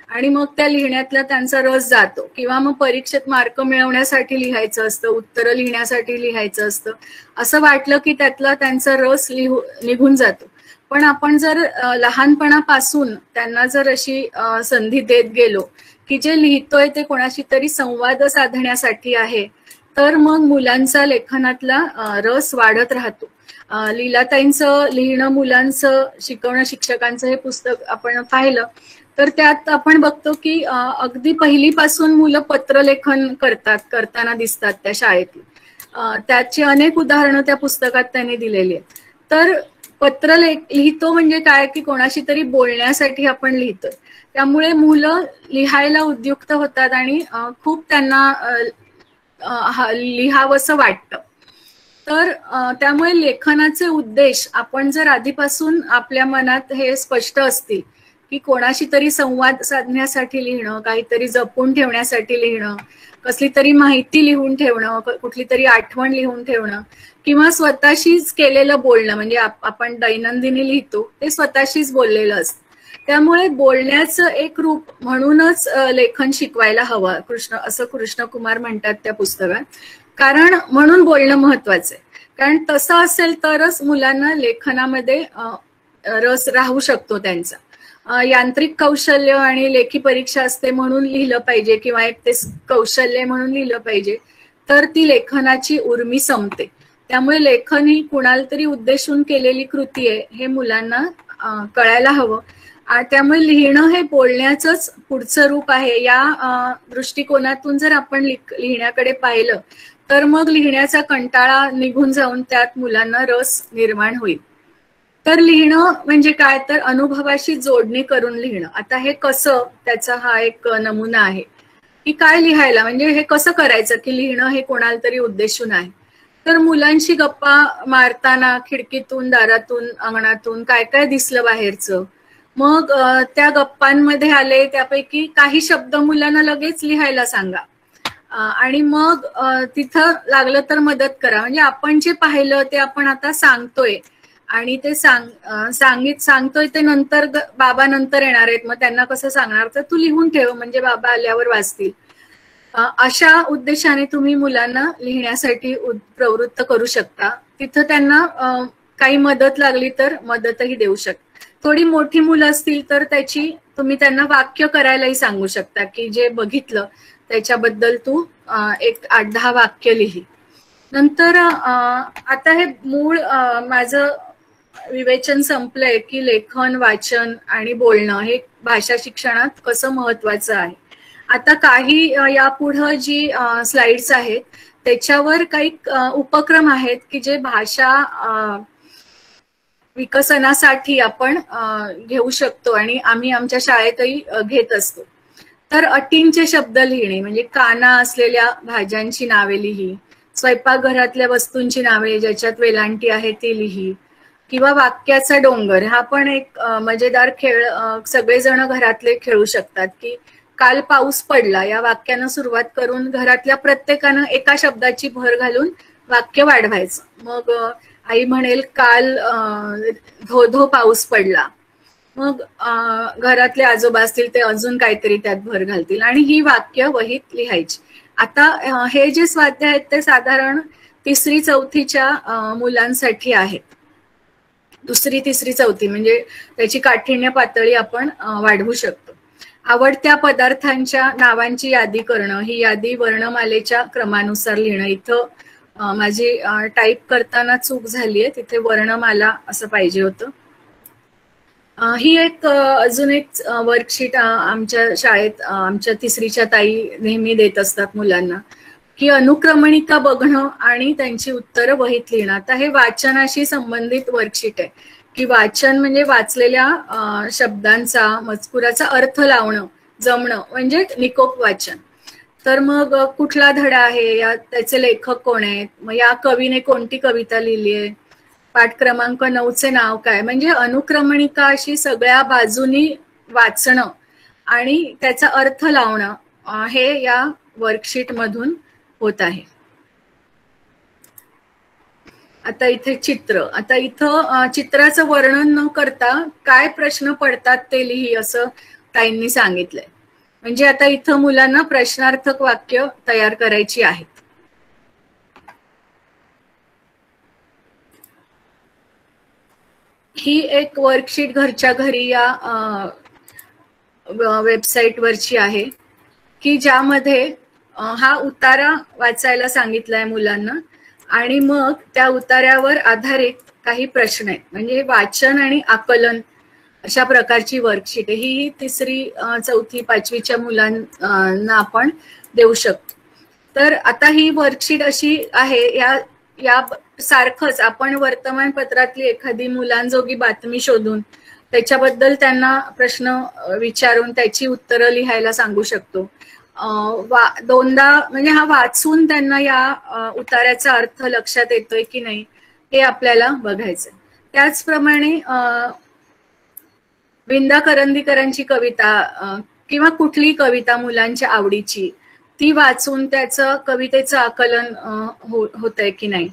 आणि मग त्या लिहिण्यातला त्यांचा रस जातो. किंवा मग परीक्षेत मार्क मिळवण्यासाठी लिहायचं असतं, उत्तरं लिहिण्यासाठी लिहायचं असतं, असं वाटलं की त्यातला त्यांचा रस निघून जातो. पण आपण जर लहानपणापासून त्यांना जर अशी संधी देत गेलो की जे लिहितोय ते कोणाशी तरी संवाद साधण्यासाठी आहे, तर मग मुलांचा लेखनातला रस वाढत राहतो. लीलाताईंचं लिहिणं मुलांचं शिकवणं शिक्षकांचं हे पुस्तक आपण पाहिलं तर त्यात आपण बघतो की अगदी पहिलीपासून मुलं पत्रलेखन करताना दिसतात त्या शाळेत. त्याची अनेक उदाहरणं त्या पुस्तकात त्यांनी दिलेली आहेत. तर पत्र लिहितो म्हणजे काय की कोणाशी तरी बोलण्यासाठी आपण लिहितो, त्यामुळे मुलं लिहायला उद्युक्त होतात आणि खूप त्यांना लिहावंसं वाटतं. तर त्यामुळे लेखनाचे उद्देश आपण जर आधीपासून आपल्या मनात हे स्पष्ट असतील की कोणाशी तरी संवाद साधण्यासाठी लिहिणं, काहीतरी जपून ठेवण्यासाठी लिहिणं, कसली तरी माहिती लिहून ठेवणं, कुठली तरी आठवण लिहून ठेवणं, किंवा स्वतःशीच केलेलं बोलणं, म्हणजे आपण दैनंदिनी लिहितो ते स्वतःशीच बोललेलं असतं. त्यामुळे बोलण्याचं एक रूप म्हणूनच लेखन शिकवायला हवं असं कृष्णकुमार म्हणतात त्या पुस्तकात. कारण म्हणून बोलणं महत्वाचं आहे, कारण तसं असेल तरच मुलांना लेखनामध्ये रस राहू शकतो त्यांचा. यांत्रिक कौशल्य आणि लेखी परीक्षा असते म्हणून लिहिलं पाहिजे किंवा एक ते कौशल्य म्हणून लिहिलं पाहिजे, तर ती लेखनाची उर्मी संपते. त्यामुळे लेखन ही कुणाला तरी उद्देशून केलेली कृती आहे हे मुलांना कळायला हवं. त्यामुळे लिहिणं हे बोलण्याचंच पुढचं रूप आहे. या दृष्टिकोनातून जर आपण लिहिण्याकडे पाहिलं तर मग लिहिण्याचा कंटाळा निघून जाऊन त्यात मुलांना रस निर्माण होईल. तर लिहिणं म्हणजे काय तर अनुभवाशी जोडणी करून लिहिणं. आता हे कसं, त्याचा हा एक नमुना आहे की काय लिहायला, म्हणजे हे कसं करायचं की लिहिणं हे कोणाला तरी उद्देशून आहे. तर मुलांशी गप्पा मारताना खिडकीतून, दारातून, अंगणातून काय काय दिसलं बाहेरचं, मग त्या गप्पांमध्ये आले त्यापैकी काही शब्द मुलांना लगेच लिहायला सांगा. आणि मग तिथं लागलं तर मदत करा. म्हणजे आपण जे पाहिलं ते आपण आता सांगतोय आणि ते सांगतोय ते नंतर बाबा नंतर येणार आहेत, मग त्यांना कसं सांगणार, तर तू लिहून ठेव म्हणजे बाबा आल्यावर वाचतील. अशा उद्देशाने तुम्ही मुलांना लिहिण्यासाठी प्रवृत्त करू शकता. तिथं त्यांना काही मदत लागली तर मदतही देऊ शकता. थोडी मोठी मुलं असतील तर तुम्ही त्यांना वाक्य करायलाही सांगू शकता की जे बघितलं त्याच्याबद्दल तू एक 8-10 वाक्य लिही. नंतर आता हे मूळ माझं विवेचन संपलंय की लेखन, वाचन आणि बोलणं हे भाषा शिक्षणात कसं महत्वाचं आहे. आता काही यापुढं जी स्लाइड्स आहेत त्याच्यावर काही उपक्रम आहेत की जे भाषा विकसनासाठी आपण घेऊ शकतो आणि आम्ही आमच्या शाळेतही घेत असतो. तर अटींचे शब्द लिहिणे म्हणजे काना असलेल्या भाज्यांची नावे लिही, स्वयंपाकघरातल्या वस्तूंची नावे ज्याच्यात वेलांटी आहे ती लिही, किंवा वाक्याचा डोंगर हा पण एक मजेदार खेळ सगळेजण घरातले खेळू शकतात की काल पाऊस पडला या वाक्यानं सुरुवात करून घरातल्या प्रत्येकानं एका शब्दाची भर घालून वाक्य वाढवायचं. मग आई म्हणेल काल धो धो पाऊस पडला, मग घरातले आजोबा असतील ते अजून काहीतरी त्यात भर घालतील आणि ही वाक्य वहीत लिहायची. आता हे जे स्वाध्याय आहेत ते साधारण 3री-4थीच्या मुलांसाठी आहेत. 2री-3री-4थी म्हणजे त्याची काठिण्य पातळी आपण वाढवू शकतो. आवडत्या पदार्थांच्या नावांची यादी करणं, ही यादी वर्णमालेच्या क्रमानुसार लिहिणं. इथं माझी टाईप करताना चूक झालीये, तिथे वर्णमाला असं पाहिजे होतं. ही एक अजून एक वर्कशीट आमच्या शाळेत आमच्या 3रीच्या ताई नेहमी देत असतात मुलांना की अनुक्रमणिका बघणं आणि त्यांची उत्तरं वहीत लिहिणं. आता हे वाचनाशी संबंधित वर्कशीट आहे की वाचन म्हणजे वाचलेल्या शब्दांचा मजकुराचा अर्थ लावणं जमणं म्हणजे निकोप वाचन. तर मग कुठला धडा आहे, या त्याचे लेखक कोण आहेत, मग या कवीने कोणती कविता लिहिली आहे, पाठ क्रमांक 9चे नाव काय, म्हणजे अनुक्रमणिका अशी सगळ्या बाजूनी वाचणं आणि त्याचा अर्थ लावणं हे या वर्कशीट मधून होत आहे. आता इथे चित्र, आता इथं चित्राचं वर्णन न करता काय प्रश्न पडतात ते लिही असं ताईंनी सांगितलंय. म्हणजे आता इथं मुलांना प्रश्नार्थक वाक्य तयार करायची आहेत. ही एक वर्कशीट घरच्या घरी या वेबसाईटवरची आहे की ज्यामध्ये हा उतारा वाचायला सांगितलाय मुलांना आणि मग त्या उतार्यावर आधारित काही प्रश्न आहेत. म्हणजे वाचन आणि आकलन अशा प्रकारची वर्कशीट आहे. ही 3री, 4थी, 5वीच्या मुलांना आपण देऊ शकतो. तर आता ही वर्कशीट अशी आहे, या सारखंच आपण वर्तमानपत्रातली एखादी मुलांजोगी बातमी शोधून त्याच्याबद्दल त्यांना प्रश्न विचारून त्याची उत्तरं लिहायला सांगू शकतो. दोनदा म्हणजे हा वाचून त्यांना या उतार्याचा अर्थ लक्षात येतोय की नाही हे आपल्याला बघायचंय. त्याचप्रमाणे विंदा करंदीकरांची कविता किंवा कुठली कविता मुलांच्या आवडीची ती वाचून त्याचं कवितेचं आकलन होतंय की नाही.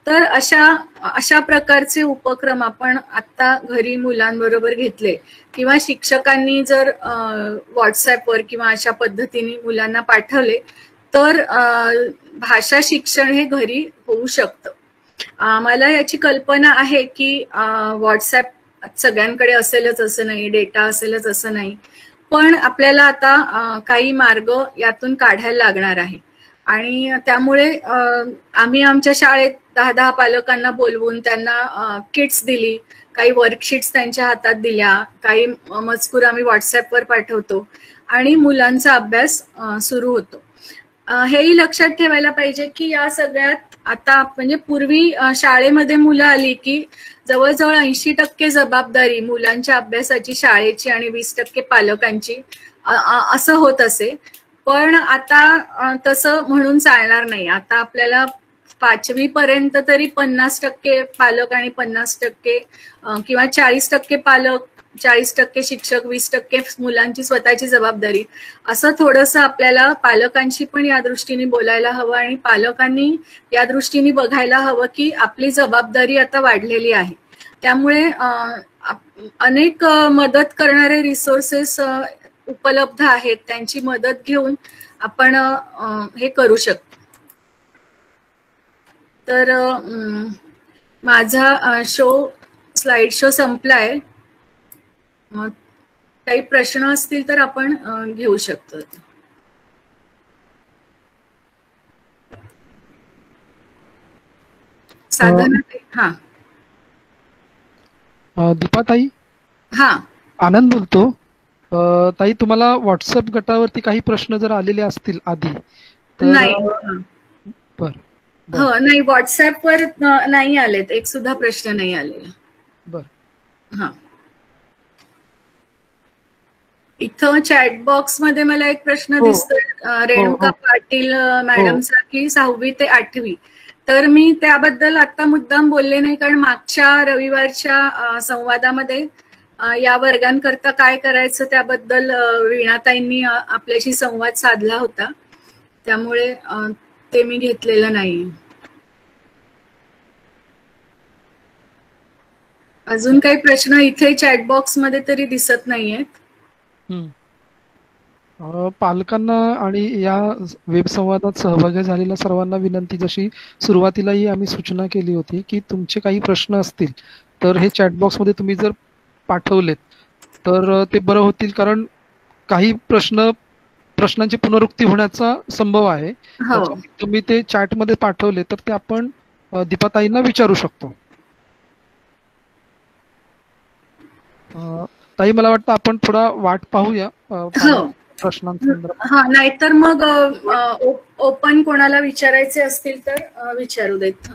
तर अशा प्रकारचे उपक्रम आपण आता घरी मुलांबरोबर घेतले किंवा शिक्षकांनी जर व्हॉट्सअपवर किंवा अशा पद्धतीने मुलांना पाठवले तर भाषा शिक्षण हे घरी होऊ शकतं. मला याची कल्पना आहे की व्हॉट्सअप सगळ्यांकडे असेलच असं नाही, डेटा असेलच असं नाही, पण आपल्याला आता काही मार्ग यातून काढायला लागणार आहे. आणि त्यामुळे आम्ही आमच्या शाळेत 10-10 पालकांना बोलवून त्यांना किट्स दिली, काही वर्कशीट्स त्यांच्या हातात दिल्या, काही मजकूर आम्ही व्हॉट्सअपवर पाठवतो आणि मुलांचा अभ्यास सुरू होतो. हेही लक्षात ठेवायला पाहिजे की या सगळ्यात आता म्हणजे पूर्वी शाळेमध्ये मुलं आली की जवळजवळ 80% जबाबदारी मुलांच्या अभ्यासाची शाळेची आणि 20% पालकांची असं होत असे. पण आता तसं म्हणून चालणार नाही. आता आपल्याला 5वी पर्यंत तरी 50% पालक आणि 50% किंवा 40% पालक, 40% शिक्षक, 20% मुलांची स्वतःची जबाबदारी, असं थोडंसं आपल्याला पालकांशी पण या दृष्टीने बोलायला हवं आणि पालकांनी या दृष्टीने बघायला हवं की आपली जबाबदारी आता वाढलेली आहे. त्यामुळे अनेक मदत करणारे रिसोर्सेस उपलब्ध आहेत, त्यांची मदत घेऊन आपण हे करू शकतो. तर माझा स्लाइड शो संपलाय. काही प्रश्न असतील तर आपण घेऊ शकतो. साधना दीपाताई, हा आनंद बोलतो. ताई, तुम्हाला व्हॉट्सअप गटावरती काही प्रश्न जर आलेले असतील आधी तर नाही. बर हो, नाही, व्हॉट्सअपवर नाही आलेत, एक सुद्धा प्रश्न नाही आलेला. बर. हा, इथं चॅट बॉक्स मध्ये मला एक प्रश्न हो. दिसतोय रेणुका पाटील मॅडमचा की 6वी ते 8वी. तर मी त्याबद्दल आता मुद्दाम बोलले नाही, कारण मागच्या रविवारच्या संवादामध्ये या वर्गांकरता काय करायचं त्याबद्दल वीणाताईंनी आपल्याशी संवाद साधला होता, त्यामुळे ते मी घेतलेलं नाही. अजून काही प्रश्न इथे चॅट बॉक्स मध्ये तरी दिसत नाहीयेत. पालकांना आणि या वेब संवादात सहभागी झालेल्या सर्वांना विनंती, जशी सुरुवातीलाही आम्ही सूचना केली होती की तुमचे काही प्रश्न असतील तर हे चॅट बॉक्स मध्ये तुम्ही जर पाठवलेत तर ते बरं होतील, कारण काही प्रश्नांची पुनरुक्ती होण्याचा संभव आहे. तुम्ही ते चॅट मध्ये पाठवले तर ते आपण दीपाताईंना विचारू शकतो. ताई, मला वाटतं आपण थोडा वाट पाहूया प्रश्नांसंदर्भात. हा, नाहीतर मग ओपन कोणाला विचारायचे असतील तर विचारू देत.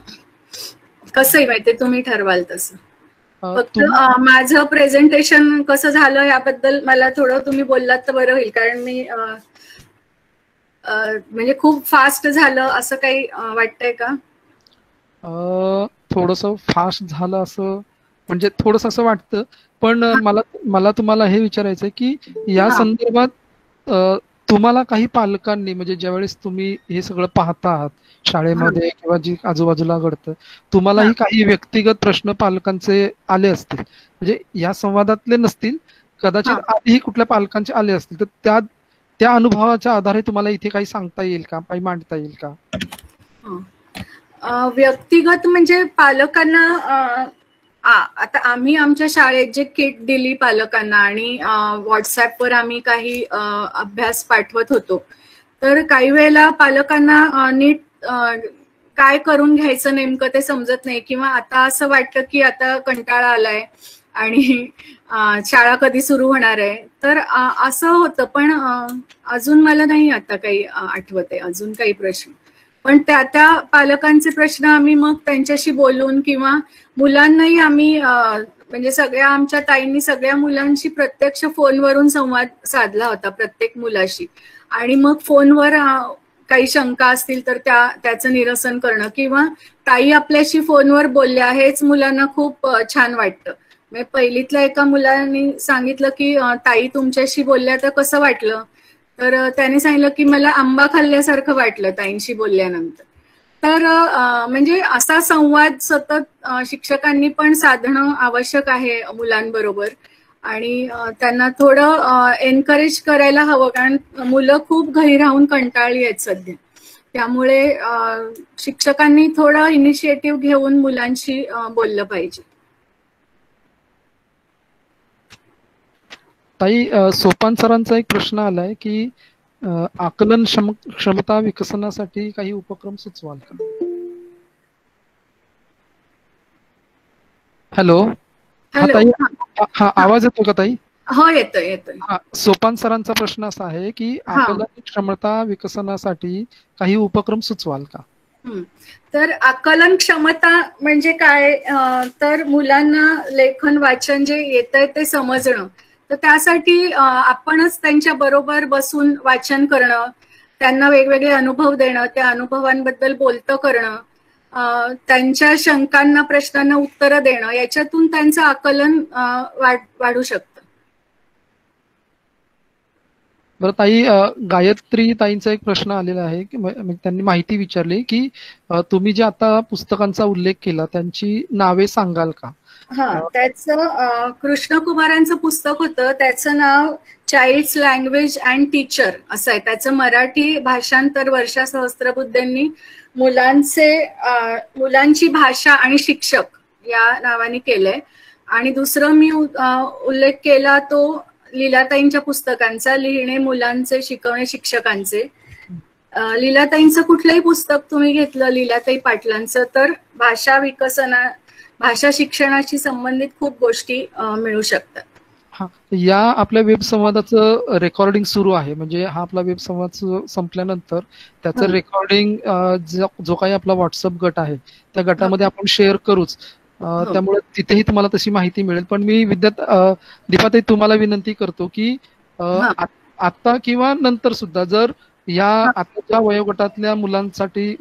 कसंही माहितीये, तुम्ही ठरवाल तसं. फक्त माझं प्रेझेंटेशन कसं झालं याबद्दल मला थोडं तुम्ही बोललात तर बरं होईल, कारण मी म्हणजे खूप फास्ट झालं असं काही वाटतंय का? थोडस फास्ट झालं असं म्हणजे थोडस असं वाटतं, पण मला तुम्हाला हे विचारायचंय की या संदर्भात तुम्हाला काही पालकांनी, म्हणजे ज्यावेळेस तुम्ही हे सगळं पाहता आहात शाळेमध्ये किंवा जी आजूबाजूला घडतं, तुम्हालाही काही व्यक्तिगत प्रश्न पालकांचे आले असतील, म्हणजे या संवादातले नसतील, कदाचित आधीही कुठल्या पालकांचे आले असतील, तर त्या अनुभवाच्या आधारे तुम्हाला इथे काही सांगता येईल का, काही मांडता येईल का? व्यक्तिगत म्हणजे पालकांना आता आम्ही आमच्या शाळेत जे किट दिली पालकांना आणि व्हॉट्सअपवर आम्ही काही अभ्यास पाठवत होतो, तर काही वेळेला पालकांना नीट काय करून घ्यायचं नेमकं ते समजत नाही, किंवा आता असं वाटतं की आता कंटाळा आलाय आणि शाळा कधी सुरू होणार आहे, तर असं होतं. पण अजून मला नाही आता काही आठवत आहे अजून काही प्रश्न, पण त्या पालकांचे प्रश्न आम्ही मग त्यांच्याशी बोलून, किंवा मुलांनाही आम्ही म्हणजे सगळ्या आमच्या ताईंनी सगळ्या मुलांशी प्रत्यक्ष फोनवरून संवाद साधला होता, प्रत्येक मुलाशी, आणि मग फोनवर काही शंका असतील तर त्याचं निरसन करणं, किंवा ताई आपल्याशी फोनवर बोलल्या हेच मुलांना खूप छान वाटतं. म्हणजे पहिलीतल्या एका मुलांनी सांगितलं की ताई तुमच्याशी बोलल्या तर कसं वाटलं, तर त्याने सांगितलं की मला आंबा खाल्ल्यासारखं वाटलं ताईंशी बोलल्यानंतर. तर म्हणजे असा संवाद सतत शिक्षकांनी पण साधणं आवश्यक आहे मुलांबरोबर, आणि त्यांना थोडं एनकरेज करायला हवं, कारण मुलं खूप घरी राहून कंटाळली आहेत सध्या. त्यामुळे शिक्षकांनी थोडं इनिशिएटिव्ह घेऊन मुलांशी बोललं पाहिजे. ताई, सोपान सरांचा एक प्रश्न आलाय की आकलन क्षमता विकसनासाठी काही उपक्रम सुचवाल का? हॅलो, हा आवाज येतो का ताई? हो, येतोय. सोपान सरांचा प्रश्न असा आहे की आकलन क्षमता विकसनासाठी काही उपक्रम सुचवाल का? तर आकलन क्षमता म्हणजे काय, तर मुलांना लेखन वाचन जे येतंय ते समजणं, तर त्यासाठी आपणच त्यांच्या बरोबर बसून वाचन करणं, त्यांना वेगवेगळे अनुभव देणं, त्या अनुभवांबद्दल बोलतं करणं, त्यांच्या शंकांना प्रश्नांना उत्तरं देणं, याच्यातून त्यांचं आकलन वाढू शकतं. बरं ताई, गायत्री ताईंचा एक प्रश्न आलेला आहे की त्यांनी माहिती विचारली की तुम्ही जे आता पुस्तकांचा उल्लेख केला त्यांची नावे सांगाल का? त्याचं कृष्णकुमारांचं पुस्तक होतं, त्याचं नाव चाइल्ड्स लँग्वेज अँड टीचर असं आहे. त्याचं मराठी भाषांतर वर्षा सहस्त्रबुद्धेंनी मुलांची भाषा आणि शिक्षक या नावाने केलंय. आणि दुसरं मी उल्लेख केला तो लीलाताईंच्या पुस्तकांचा, लिहिणे मुलांचे, शिकवणे शिक्षकांचे. लीलाताईंचं कुठलंही पुस्तक तुम्ही घेतलं, लीलाताई पाटलांचं, तर भाषा शिक्षणाशी संबंधित खूप गोष्टी मिळू शकतात. या आपल्या वेब संवादाचं रेकॉर्डिंग सुरू आहे, म्हणजे हा आपला वेब संवाद संपल्यानंतर त्याचं रेकॉर्डिंग जो काही आपला व्हॉट्सअप गट आहे त्या गटामध्ये आपण शेअर करूच, त्यामुळे तिथेही तुम्हाला तशी माहिती मिळेल. पण मी दीपाताई तुम्हाला विनंती करतो की हा. आता किंवा नंतर सुद्धा जर या आताच्या वयोगटातल्या मुलांसाठी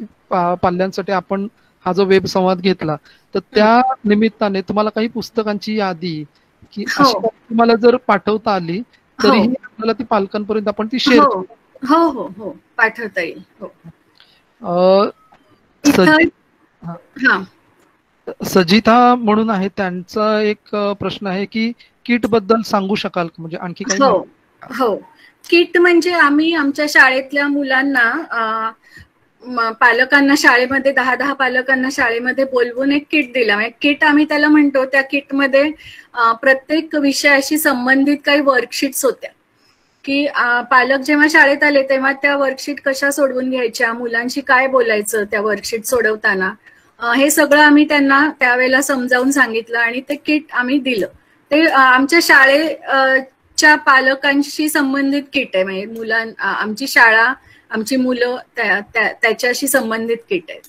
पाल्यांसाठी आपण हा जो वेब संवाद घेतला, तर त्या निमित्ताने तुम्हाला काही पुस्तकांची यादी की हो अशी तुम्हाला जर पाठवता आली हो तरीही आपल्याला ती पालकांपर्यंत आपण ती शेअर हो करू. हो हो हो पाठवता येईल. हो अ, इथं. सजित हा. हा. सजिता म्हणून आहे, त्यांचा एक प्रश्न आहे की किट बद्दल सांगू शकाल का? म्हणजे आणखी काही हो माहिती? हो. किट म्हणजे आम्ही आमच्या शाळेतल्या मुलांना पालकांना शाळेमध्ये 10-10 पालकांना शाळेमध्ये बोलवून एक किट दिला. म्हणजे किट आम्ही त्याला म्हणतो. त्या किटमध्ये प्रत्येक विषयाशी संबंधित काही वर्कशीट्स होत्या की पालक जेव्हा शाळेत आले तेव्हा त्या वर्कशीट कशा सोडवून घ्यायच्या, मुलांशी काय बोलायचं त्या वर्कशीट सोडवताना, हे सगळं आम्ही त्यांना त्यावेळेला समजावून सांगितलं आणि ते किट आम्ही दिलं. ते आमच्या शाळेच्या पालकांशी संबंधित किट आहे. म्हणजे आमची शाळा, आमची मुलं त्याच्याशी संबंधित किट आहेत.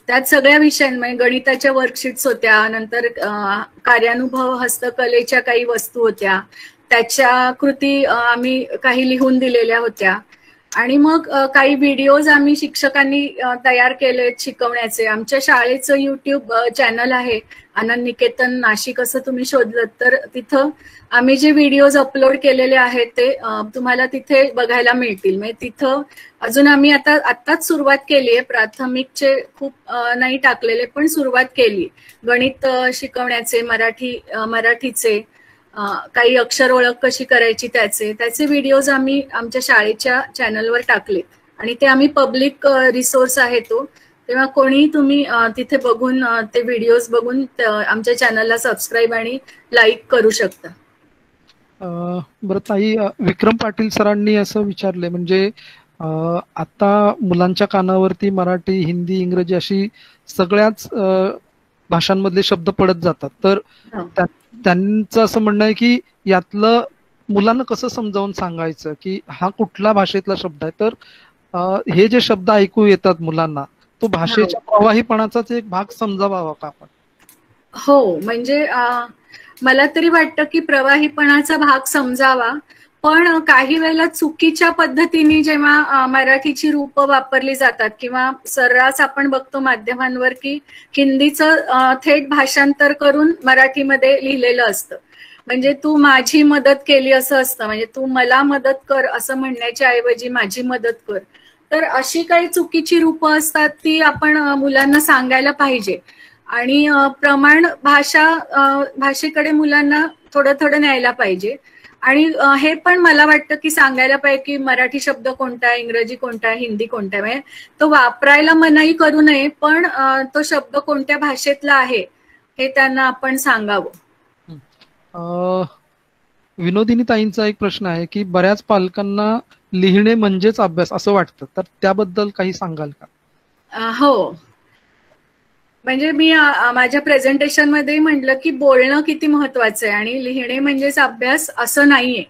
त्यात सगळ्या विषयांमध्ये गणिताच्या वर्कशीट्स होत्या, नंतर कार्यानुभव हस्तकलेच्या काही वस्तू होत्या, त्याच्या कृती आम्ही काही लिहून दिलेल्या होत्या आणि मग काही व्हिडिओज आम्ही शिक्षकांनी तयार केलेत शिकवण्याचे. आमच्या शाळेचं YouTube चॅनल आहे आनंद निकेतन नाशिक, असं तुम्ही शोधलं तर तिथं आम्ही जे व्हिडिओज अपलोड केलेले आहेत ते तुम्हाला तिथे बघायला मिळतील. म्हणजे तिथं अजून आम्ही आत्ताच सुरुवात केली आहे. प्राथमिकचे खूप नाही टाकलेले, पण सुरुवात केली. गणित शिकवण्याचे, मराठीचे काही अक्षर ओळख कशी करायची त्याचे व्हिडिओज आम्ही आमच्या शाळेच्या चॅनलवर टाकले आणि ते आम्ही पब्लिक रिसोर्स आहे तो. तेव्हा कोणी तुम्ही तिथे बघून ते व्हिडिओज बघून आमच्या चॅनलला सबस्क्राईब आणि लाईक करू शकता. बरं ताई, विक्रम पाटील सरांनी असं विचारलंय, म्हणजे आता मुलांच्या कानावरती मराठी, हिंदी, इंग्रजी अशी सगळ्याच भाषांमधले शब्द पडत जातात, तर त्यांचं असं म्हणणं आहे की यातलं मुलांना कसं समजावून सांगायचं की हा कुठला भाषेतला शब्द आहे. तर हे जे शब्द ऐकू येतात मुलांना, तो भाषेच्या प्रवाहीपणाचाच एक भाग समजावा का आपण? हो, म्हणजे मला तरी वाटतं की प्रवाहीपणाचा भाग समजावा, पण काही वेळेला चुकीच्या पद्धतीने जेव्हा मराठीची रूपं वापरली जातात किंवा सर्रास आपण बघतो माध्यमांवर की हिंदीचं थेट भाषांतर करून मराठीमध्ये लिहिलेलं असतं. म्हणजे तू माझी मदत केली असं असतं, म्हणजे तू मला मदत कर असं म्हणण्याच्या ऐवजी माझी मदत कर. तर अशी काही चुकीची रूपं असतात ती आपण मुलांना सांगायला पाहिजे आणि प्रमाण भाषेकडे मुलांना थोडं थोडं न्यायला पाहिजे. आणि हे पण मला वाटतं की सांगायला पाहिजे की मराठी शब्द कोणता आहे, इंग्रजी कोणता आहे, हिंदी कोणता आहे. तो वापरायला मनाई करू नये, पण तो शब्द कोणत्या भाषेतला आहे हे त्यांना आपण सांगावं. विनोदिनी ताईंचा एक प्रश्न आहे की बऱ्याच पालकांना लिहिणे म्हणजेच अभ्यास असं वाटतं, तर त्याबद्दल काही सांगाल का? हो, म्हणजे मी माझ्या प्रेझेंटेशन मध्ये म्हटलं की बोलणं किती महत्वाचं आहे आणि लिहिणे म्हणजेच अभ्यास असं नाहीये.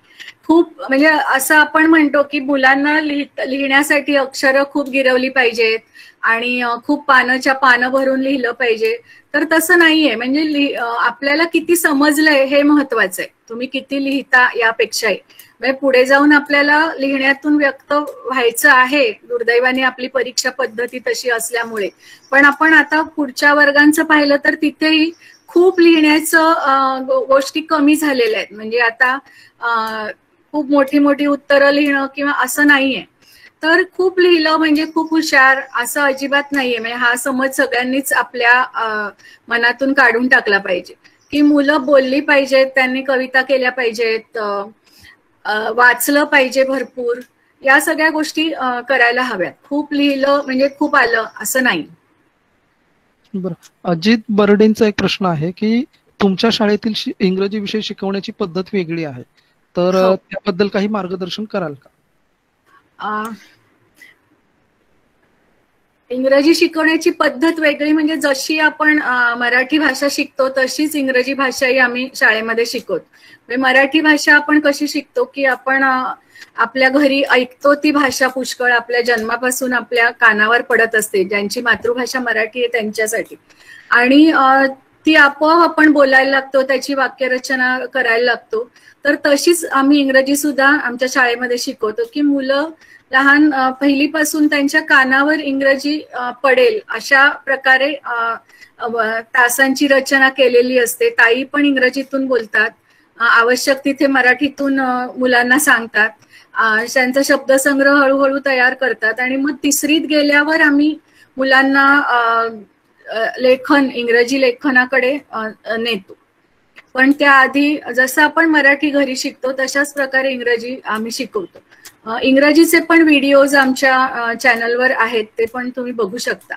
खूप म्हणजे असं आपण म्हणतो की मुलांना लिहिण्यासाठी अक्षरं खूप गिरवली पाहिजेत आणि खूप पानाच्या पानं भरून लिहिलं पाहिजे, तर तसं नाहीये. म्हणजे आपल्याला किती समजलंय हे महत्वाचं आहे, तुम्ही किती लिहिता यापेक्षाही. म्हणजे पुढे जाऊन आपल्याला लिहिण्यातून व्यक्त व्हायचं आहे, दुर्दैवाने आपली परीक्षा पद्धती तशी असल्यामुळे. पण आपण आता पुढच्या वर्गांचं पाहिलं तर तिथेही खूप लिहिण्याचं गोष्टी कमी झालेल्या आहेत. म्हणजे आता खूप मोठी मोठी उत्तरं लिहिणं किंवा असं नाहीये. तर खूप लिहिलं म्हणजे खूप हुशार असं अजिबात नाहीये. म्हणजे हा समज सगळ्यांनीच आपल्या मनातून काढून टाकला पाहिजे की मुलं बोलली पाहिजेत, त्यांनी कविता केल्या पाहिजेत, वाचलं पाहिजे भरपूर, या सगळ्या गोष्टी करायला हव्यात. खूप लिहिलं म्हणजे खूप आलं असं नाही. बरं, अजित बर्डेंचा एक प्रश्न आहे की तुमच्या शाळेतील इंग्रजी विषय शिकवण्याची पद्धत वेगळी आहे, तर त्याबद्दल काही मार्गदर्शन कराल का? इंग्रजी शिकवण्याची पद्धत वेगळी म्हणजे जशी आपण मराठी भाषा शिकतो तशीच इंग्रजी भाषाही आम्ही शाळेमध्ये शिकवतो. मराठी भाषा आपण कशी शिकतो की आपण आपल्या घरी ऐकतो ती भाषा पुष्कळ आपल्या जन्मापासून आपल्या कानावर पडत असते, ज्यांची मातृभाषा मराठी आहे त्यांच्यासाठी. आणि ती आपोआप आपण बोलायला लागतो, त्याची वाक्यरचना करायला लागतो. तर तशीच आम्ही इंग्रजी सुद्धा आमच्या शाळेमध्ये शिकवतो की मुलं लहान पहिलीपासून त्यांच्या कानावर इंग्रजी पडेल अशा प्रकारे तासांची रचना केलेली असते. ताई पण इंग्रजीतून बोलतात, आवश्यक तिथे मराठीतून मुलांना सांगतात, त्यांचा शब्दसंग्रह हळूहळू तयार करतात आणि मग तिसरीत गेल्यावर आम्ही मुलांना लेखन, इंग्रजी लेखनाकडे नेतो. पण त्याआधी जसं आपण मराठी घरी शिकतो तशाच प्रकारे इंग्रजी आम्ही शिकवतो. इंग्रजीचे पण व्हिडिओज आमच्या चॅनलवर आहेत, ते पण तुम्ही बघू शकता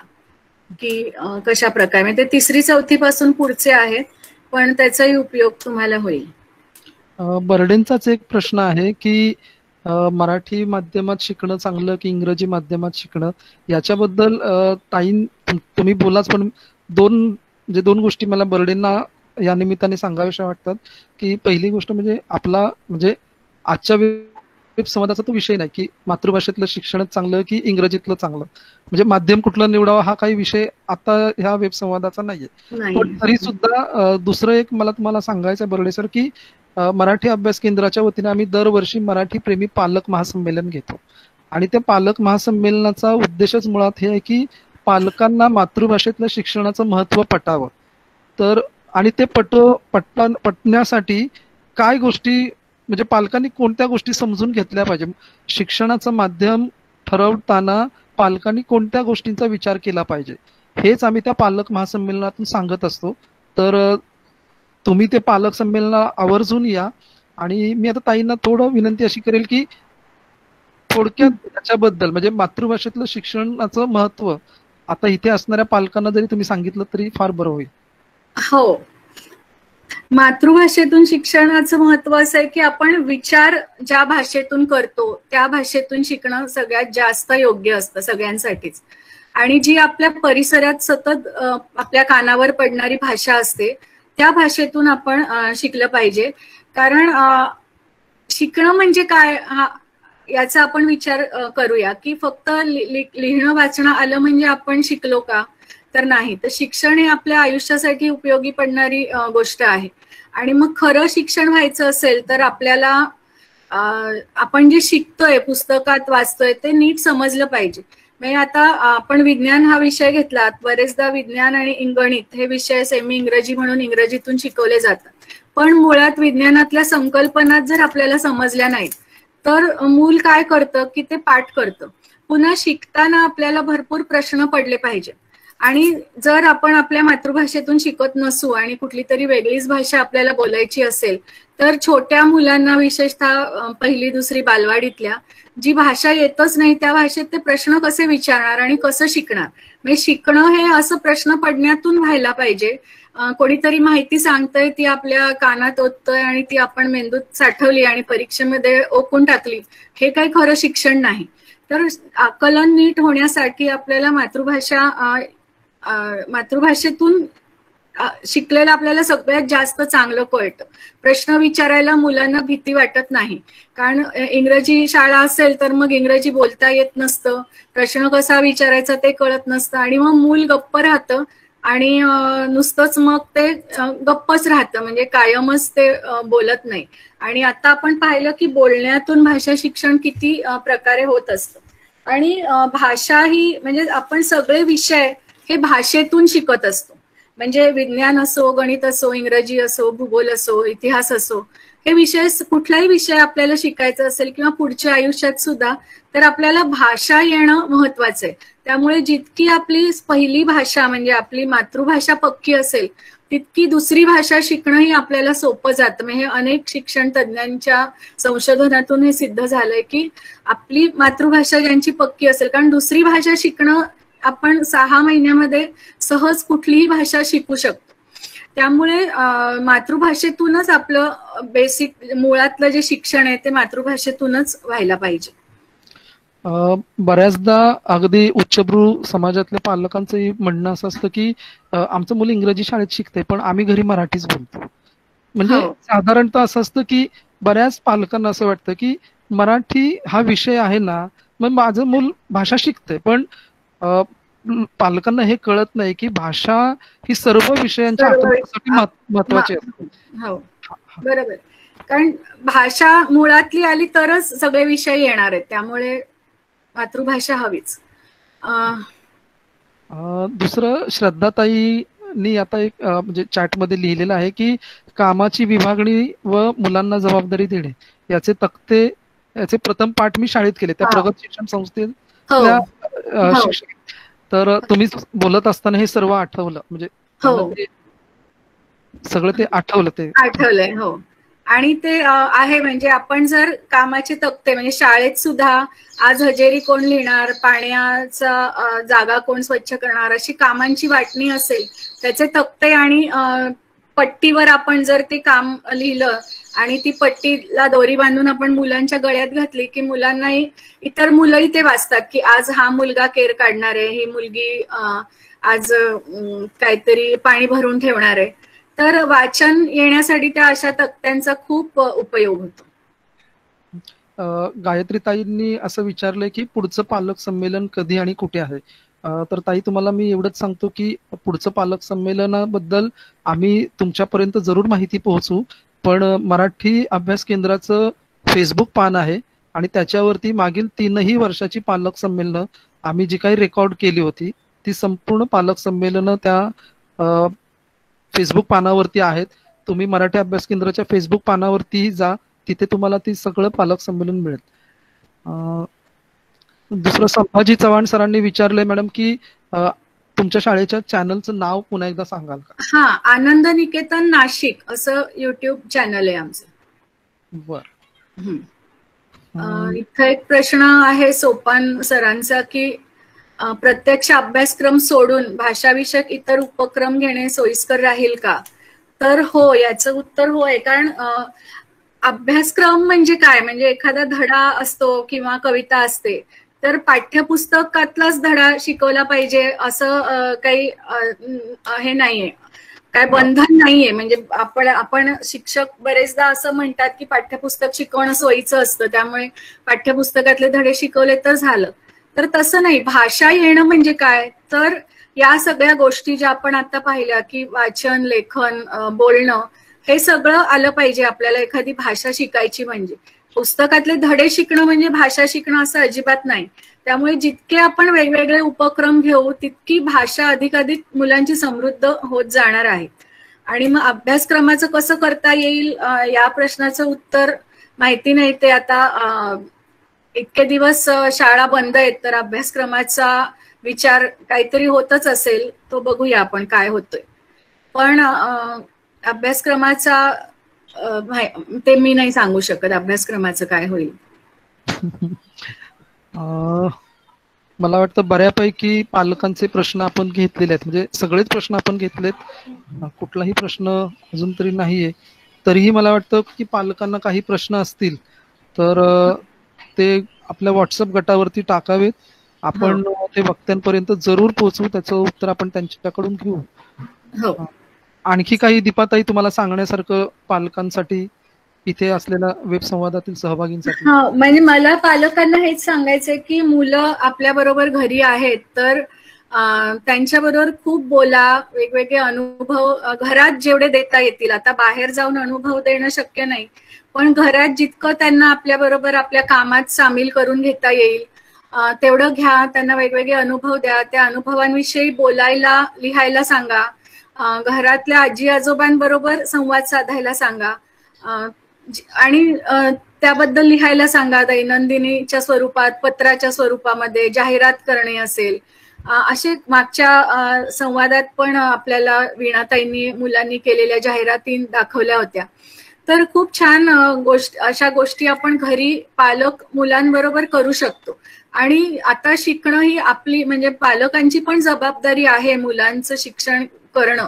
की कशा प्रकारे, म्हणजे ते 3री-4थी पासून पुढचे आहेत, पण त्याचाही उपयोग तुम्हाला होईल. बर्डेंचाच एक प्रश्न आहे की मराठी माध्यमात शिकणं चांगलं की इंग्रजी माध्यमात शिकणं, याच्याबद्दल तुम्ही बोलाच, पण दोन गोष्टी मला बर्डेंना या निमित्ताने सांगाव्याशा वाटतात. की पहिली गोष्ट म्हणजे आपला म्हणजे आजच्या वेब संवादाचा तो विषय नाही की मातृभाषेतलं शिक्षणच चांगलं की इंग्रजीतलं चांगलं, म्हणजे माध्यम कुठलं निवडावं हा काही विषय आता ह्या वेब संवादाचा नाहीये. पण तरी सुद्धा दुसरं एक मला तुम्हाला सांगायचं बर्डे सर की मराठी अभ्यास केंद्राच्या वतीने आम्ही दरवर्षी मराठी प्रेमी पालक महासंमेलन घेतो आणि त्या पालक महासंमेलनाचा उद्देशच मुळात हे आहे की पालकांना मातृभाषेतल्या शिक्षणाचं महत्त्व पटावं. तर आणि ते पटण्यासाठी काय गोष्टी, म्हणजे पालकांनी कोणत्या गोष्टी समजून घेतल्या पाहिजे, शिक्षणाचं माध्यम ठरवताना पालकांनी कोणत्या गोष्टींचा विचार केला पाहिजे, हेच आम्ही त्या पालक महासंमेलनातून सांगत असतो. तर तुम्ही ते पालक संमेलना आवर्जून या. आणि मी आता ताईंना थोडं विनंती अशी करेल की थोडक्यात त्याच्याबद्दल, म्हणजे मातृभाषेतलं शिक्षणाचं महत्व आता इथे असणाऱ्या पालकांना जरी तुम्ही सांगितलं तरी फार बरं होईल. हो, मातृभाषेतून शिक्षणाचं महत्व असं आहे की आपण विचार ज्या भाषेतून करतो त्या भाषेतून शिकणं सगळ्यात जास्त योग्य असतं सगळ्यांसाठीच. आणि जी आपल्या परिसरात सतत आपल्या कानावर पडणारी भाषा असते त्या भाषेतून आपण शिकलं पाहिजे. कारण शिकणं म्हणजे काय याचा आपण विचार करूया की फक्त लिहिणं वाचणं आलं म्हणजे आपण शिकलो का, तर नाही. तर शिक्षण हे आपल्या आयुष्यासाठी उपयोगी पडणारी गोष्ट आहे. आणि मग खरं शिक्षण व्हायचं असेल तर आपल्याला आपण जे शिकतोय, पुस्तकात वाचतोय ते नीट समजलं पाहिजे. म्हणजे आता आपण विज्ञान हा विषय घेतला, बरेचदा विज्ञान आणि गणित हे विषय सेमी इंग्रजी म्हणून इंग्रजीतून शिकवले जातात. पण मुळात विज्ञानातल्या संकल्पना जर आपल्याला समजल्या नाहीत तर मूल काय करतं की ते पाठ करतं. पुन्हा शिकताना आपल्याला भरपूर प्रश्न पडले पाहिजे. आणि जर आपण आपल्या मातृभाषेतून शिकत नसू आणि कुठली तरी वेगळीच भाषा आपल्याला बोलायची असेल तर छोट्या मुलांना, विशेषतः 1ली-2री बालवाडीतल्या, जी भाषा येतच नाही त्या भाषेत ते प्रश्न कसे विचारणार आणि कसं शिकणार. म्हणजे शिकणं हे असं प्रश्न पडण्यातून व्हायला पाहिजे. कोणीतरी माहिती सांगतंय, ती आपल्या कानात ओततोय आणि ती आपण मेंदूत साठवली आणि परीक्षेमध्ये ओकून टाकली, हे काही खरं शिक्षण नाही. तर आकलन नीट होण्यासाठी आपल्याला मातृभाषेतून शिकलेलं आपल्याला सगळ्यात जास्त चांगलं कळतं. प्रश्न विचारायला मुलांना भीती वाटत नाही. कारण इंग्रजी शाळा असेल तर मग इंग्रजी बोलता येत नसतं, प्रश्न कसा विचारायचा ते कळत नसतं आणि मग मूल गप्प राहतं आणि नुसतंच मग ते गप्पच राहतं, म्हणजे कायमच ते बोलत नाही. आणि आता आपण पाहिलं की बोलण्यातून भाषा शिक्षण किती प्रकारे होत असतं. आणि भाषा ही म्हणजे आपण सगळे विषय हे भाषेतून शिकत असतो. म्हणजे विज्ञान असो, गणित असो, इंग्रजी असो, भूगोल असो, इतिहास असो, हे विषय, कुठलाही विषय आपल्याला शिकायचा असेल किंवा पुढच्या आयुष्यात सुद्धा, तर आपल्याला भाषा येणं महत्वाचं आहे. त्यामुळे जितकी आपली पहिली भाषा म्हणजे आपली मातृभाषा पक्की असेल तितकी दुसरी भाषा शिकणंही आपल्याला सोपं जातं. म्हणजे अनेक शिक्षण तज्ञांच्या संशोधनातून हे सिद्ध झालंय की आपली मातृभाषा ज्यांची पक्की असेल, कारण दुसरी भाषा शिकणं आपण 6 महिन्यामध्ये सहज कुठलीही भाषा शिकू शकतो. त्यामुळे मातृभाषेतूनच आपलं बेसिक मुळातलं जे शिक्षण आहे ते मातृभाषेतूनच व्हायला पाहिजे. बऱ्याचदा अगदी उच्चभ्रू समाजातल्या पालकांचंही म्हणणं असं असतं की आमचं मुलं इंग्रजी शाळेत शिकते पण आम्ही घरी मराठीच बोलतो. म्हणजे साधारणतः असं असतं की बऱ्याच पालकांना असं वाटतं की मराठी हा विषय आहे ना, मग माझं मूल भाषा शिकते, पण पालकांना हे कळत नाही की भाषा ही सर्व विषयांच्या सर्व आकलनासाठी महत्वाची असते. हो बरोबर, कारण भाषा मुळातली आली तरच सगळे विषय येणार आहेत, त्यामुळे मातृभाषा हवीच. दुसरं, श्रद्धाताईंनी आता एक म्हणजे चॅटमध्ये लिहिलेलं आहे की कामाची विभागणी व मुलांना जबाबदारी देणे याचे तक्ते, याचे प्रथम पाठ मी शाळेत केले, त्या प्रगत शिक्षण संस्थेतल्या शिक्षक. तर तुम्ही बोलत असताना हे सर्व आठवलं, म्हणजे सगळं ते आठवलंय. हो, आणि ते आहे, म्हणजे आपण जर कामाचे तक्ते, म्हणजे शाळेत सुद्धा आज हजेरी कोण लिहिणार, पाण्याचा जागा कोण स्वच्छ करणार, अशी कामांची वाटणी असेल, त्याचे तक्ते आणि पट्टीवर आपण जर ते काम लिहिलं आणि ती पट्टीला दोरी बांधून आपण मुलांच्या गळ्यात घातली की मुलांनाही, इतर मुलंही ते वाचतात की आज हा मुलगा केर काढणार आहे, ही मुलगी आज काहीतरी पाणी भरून ठेवणार आहे. तर वाचन येण्यासाठी त्या अशा तक्त्यांचा खूप उपयोग होतो. गायत्रीताईंनी असं विचारलंय की पुढचं पालक संमेलन कधी आणि कुठे आहे. तर ताई, तुम्हाला मी एवढंच सांगतो की पुढचं पालक संमेलनाबद्दल आम्ही तुमच्यापर्यंत जरूर माहिती पोहोचू, पण मराठी अभ्यास केंद्राचं फेसबुक पान आहे आणि त्याच्यावरती मागील 3ही वर्षाची पालक संमेलनं आम्ही जी काही रेकॉर्ड केली होती ती संपूर्ण पालक संमेलनं त्या फेसबुक पानावरती आहेत. तुम्ही मराठी अभ्यास केंद्राच्या फेसबुक पानावरती जा, तिथे तुम्हाला ती सगळं पालक संमेलन मिळेल. दुसरं, संभाजी चव्हाण सरांनी विचारलंय मॅडम की तुमच्या शाळेच्या चॅनलचं नाव पुन्हा एकदा सांगाल का? हा, आनंद निकेतन नाशिक असं युट्यूब चॅनल आहे आमचं. बर. इथं एक प्रश्न आहे सोपान सरांचा की प्रत्यक्ष अभ्यासक्रम सोडून भाषाविषयक इतर उपक्रम घेणे सोयीस्कर राहील का? तर हो, याचं उत्तर हो आहे. कारण अभ्यासक्रम म्हणजे काय, म्हणजे एखादा धडा असतो किंवा कविता असते, तर पाठ्यपुस्तकातलाच धडा शिकवला पाहिजे असं काही हे नाहीये, काय बंधन नाहीये. म्हणजे आपण शिक्षक बरेचदा असं म्हणतात की पाठ्यपुस्तक शिकवणं सोयीचं असतं, त्यामुळे पाठ्यपुस्तकातले धडे शिकवले तर झालं. तर तसं नाही. भाषा येणं म्हणजे काय, तर या सगळ्या गोष्टी ज्या आपण आता पाहिल्या की वाचन, लेखन, बोलणं, हे सगळं आलं पाहिजे आपल्याला एखादी भाषा शिकायची. म्हणजे पुस्तकातले धडे शिकणं म्हणजे भाषा शिकणं असं अजिबात नाही. त्यामुळे जितके आपण वेगवेगळे उपक्रम घेऊ तितकी भाषा अधिकाधिक मुलांची समृद्ध होत जाणार आहे. आणि मग अभ्यासक्रमाचं कसं करता येईल या प्रश्नाचं उत्तर माहिती नाही. ते आता इतके दिवस शाळा बंद आहेत, तर अभ्यासक्रमाचा विचार काहीतरी होतच असेल, तो बघूया आपण काय होतोय. पण अभ्यासक्रमाचा ते मी नाही सांगू शकत अभ्यासक्रमाचं काय होईल. मला वाटतं बऱ्यापैकी पालकांचे प्रश्न आपण घेतलेले आहेत, म्हणजे सगळेच प्रश्न आपण घेतलेत, कुठलाही प्रश्न अजून तरी नाहीये. तरीही मला वाटतं की पालकांना काही प्रश्न असतील तर ते आपल्या व्हॉट्सअप गटावरती टाकावेत, आपण ते वक्त्यांपर्यंत जरूर पोहोचवू, त्याचं उत्तर आपण त्यांच्याकडून घेऊ. आणखी काही दीपाताई तुम्हाला सांगण्यासारखं पालकांसाठी इथे असलेल्या वेब संवादातील सहभागींसाठी? म्हणजे मला पालकांना हेच सांगायचंय की मुलं आपल्या बरोबर घरी आहेत, तर त्यांच्याबरोबर खूप बोला, वेगवेगळे अनुभव घरात जेवढे देता येतील. आता बाहेर जाऊन अनुभव देणं शक्य नाही, पण घरात जितकं त्यांना आपल्या बरोबर आपल्या कामात सामील करून घेता येईल तेवढं घ्या. त्यांना वेगवेगळे अनुभव द्या, त्या अनुभवांविषयी बोलायला, लिहायला सांगा. घरातल्या आजी आजोबांबरोबर संवाद साधायला सांगा आणि त्याबद्दल लिहायला सांगा. दैनंदिनीच्या स्वरूपात, पत्राच्या स्वरूपामध्ये, जाहिरात करणे असेल, असे मागच्या संवादात पण आपल्याला वीणाताईंनी मुलांनी केलेल्या जाहिराती दाखवल्या होत्या. तर खूप छान अशा गोष्टी आपण घरी पालक मुलांबरोबर करू शकतो. आणि आता शिकणं ही आपली, म्हणजे पालकांची पण जबाबदारी आहे मुलांचं शिक्षण करणं.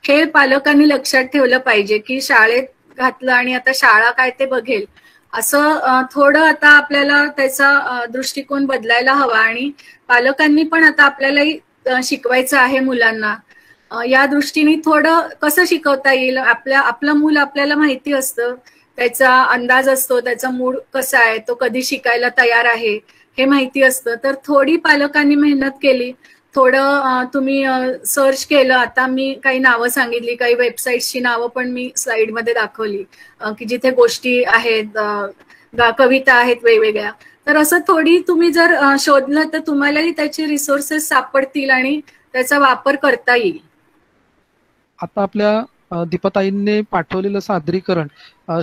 हे पालकांनी लक्षात ठेवलं पाहिजे की शाळेत घातलं आणि आता शाळा काय ते बघेल, असं थोडं आता आपल्याला त्याचा दृष्टिकोन बदलायला हवा. आणि पालकांनी पण आता आपल्यालाही शिकवायचं आहे मुलांना. या दृष्टीने थोडं कसं शिकवता येईल, आपलं मूल आपल्याला माहिती असतं, त्याचा अंदाज असतो, त्याचा मूड कसा आहे, तो कधी शिकायला तयार आहे हे माहिती असतं. तर थोडी पालकांनी मेहनत केली थोडं तुम्ही सर्च केलं, आता मी काही नावं सांगितली, काही वेबसाईट्सची नावं पण मी स्लाइडमध्ये दाखवली की जिथे गोष्टी आहेत, कविता आहेत वेगवेगळ्या. तर असं थोडी तुम्ही जर शोधलं तर तुम्हालाही त्याचे रिसोर्सेस सापडतील आणि त्याचा वापर करता येईल. आता आपल्या दीपाताईंनी पाठवलेलं सादरीकरण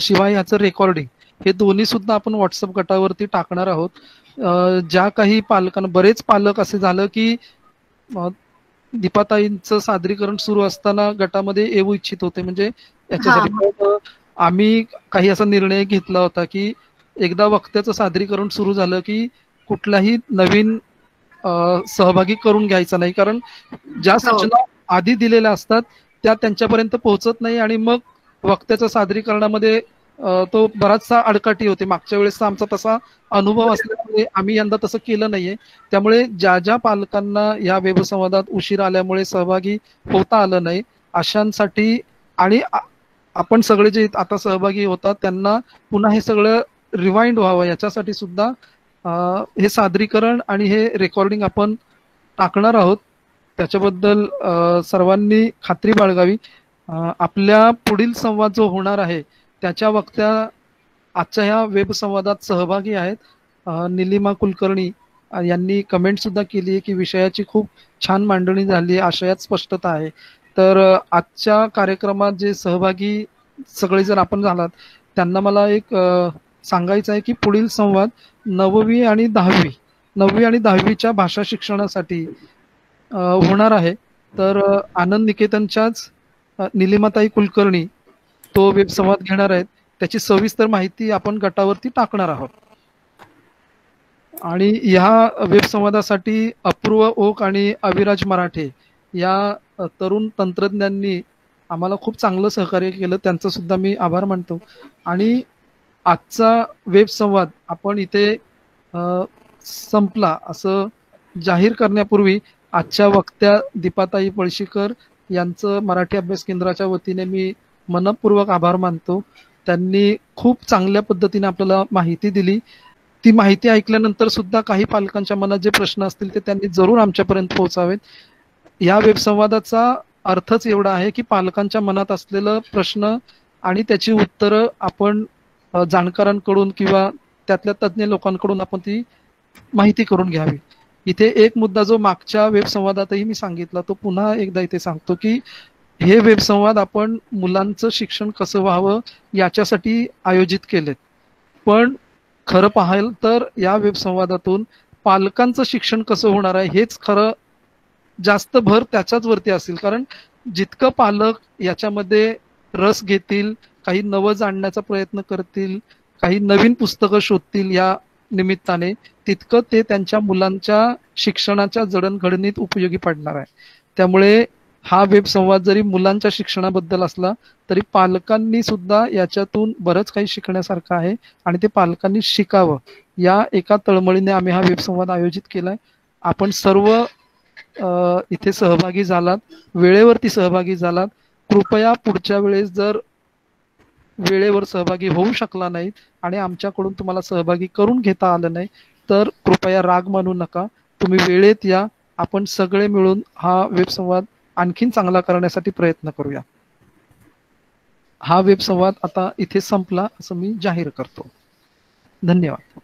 शिवाय याचं रेकॉर्डिंग हे दोन्ही सुद्धा आपण व्हॉट्सअप गटावरती टाकणार आहोत. ज्या काही पालकांना, बरेच पालक असे झालं की दीपाताईंचं सादरीकरण सुरू असताना गटामध्ये येऊ इच्छित होते. म्हणजे याच्यासाठी आम्ही काही असा निर्णय घेतला होता की एकदा वक्त्याचं सादरीकरण सुरू झालं की कुठलाही नवीन सहभागी करून घ्यायचा नाही, कारण ज्या सूचना आधी दिलेल्या असतात त्या त्यांच्यापर्यंत पोहोचत नाही आणि मग वक्त्याच्या सादरीकरणामध्ये तो बराचसा अडकाठी होते. मागच्या वेळेस आमचा तसा अनुभव असल्यामुळे आम्ही यंदा तसं केलं नाहीये. त्यामुळे ज्या ज्या पालकांना या वेबसंवादात उशीर आल्यामुळे सहभागी होता आलं नाही अशांसाठी आणि आपण सगळे जे आता सहभागी होतात त्यांना पुन्हा हे सगळं रिवाइंड व्हावं याच्यासाठी सुद्धा हे सादरीकरण आणि हे रेकॉर्डिंग आपण टाकणार आहोत. त्याच्याबद्दल सर्वांनी खात्री बाळगावी. आपल्या पुढील संवाद जो होणार आहे त्याच्या वक्त्या आजच्या ह्या वेब संवादात सहभागी आहेत. निलिमा कुलकर्णी यांनी कमेंट सुद्धा केली आहे की विषयाची खूप छान मांडणी झाली, आशयात स्पष्टता आहे. तर आजच्या कार्यक्रमात जे सहभागी सगळेजण आपण झालात त्यांना मला एक सांगायचं आहे की पुढील संवाद 9वी आणि 10वीच्या भाषा शिक्षणासाठी होणार आहे. तर आनंद निकेतनच्याच निलिमाताई कुलकर्णी तो वेब संवाद घेणार आहेत. त्याची सविस्तर माहिती आपण गटावरती टाकणार आहोत. आणि ह्या वेब संवादासाठी अपूर्व ओक आणि अविराज मराठे या तरुण तंत्रज्ञांनी आम्हाला खूप चांगलं सहकार्य केलं, त्यांचं सुद्धा मी आभार मानतो. आणि आजचा वेब संवाद आपण इथे संपला असं जाहीर करण्यापूर्वी आजच्या वक्त्या दीपाताई पळशीकर यांचं मराठी अभ्यास केंद्राच्या वतीने मी मनपूर्वक आभार मानतो. त्यांनी खूप चांगल्या पद्धतीने आपल्याला माहिती दिली. ती माहिती ऐकल्यानंतर सुद्धा काही पालकांच्या मनात जे प्रश्न असतील ते त्यांनी जरूर आमच्यापर्यंत पोहोचावेत. या वेब संवादाचा अर्थच एवढा आहे की पालकांच्या मनात असलेलं प्रश्न आणि त्याची उत्तरं आपण जाणकारांकडून किंवा त्यातल्या तज्ज्ञ लोकांकडून आपण ती माहिती करून घ्यावी. इथे एक मुद्दा जो मागच्या वेब संवादातही मी सांगितला तो पुन्हा एकदा इथे सांगतो की हे वेब संवाद आपण मुलांचं शिक्षण कसं व्हावं याच्यासाठी आयोजित केलेत. पण खरं पाहाल तर या वेब संवादातून पालकांचं शिक्षण कसं होणार आहे हेच खरं जास्त भर त्याच्याच वरती असेल. कारण जितकं पालक याच्यामध्ये रस घेतील, काही नवं जाणण्याचा प्रयत्न करतील, काही नवीन पुस्तकं शोधतील या निमित्ताने, तितकं ते त्यांच्या मुलांच्या शिक्षणाच्या जडणघडणीत उपयोगी पडणार आहे. त्यामुळे हा वेब संवाद जरी मुलांच्या शिक्षणाबद्दल असला तरी पालकांनी सुद्धा याच्यातून बरंच काही शिकण्यासारखं आहे आणि ते पालकांनी शिकावं या एका तळमळीने आम्ही हा वेब संवाद आयोजित केलाय. आपण सर्व इथे सहभागी झालात, वेळेवरती सहभागी झालात. कृपया पुढच्या वेळेस जर वेळेवर सहभागी होऊ शकला नाही आणि आमच्याकडून तुम्हाला सहभागी करून घेता आलं नाही तर कृपया राग मानू नका. तुम्ही वेळेत या. आपण सगळे मिळून हा वेब संवाद आणखीन चांगला करण्यासाठी प्रयत्न करूया. हा वेब संवाद आता इथे संपला असं मी जाहीर करतो. धन्यवाद.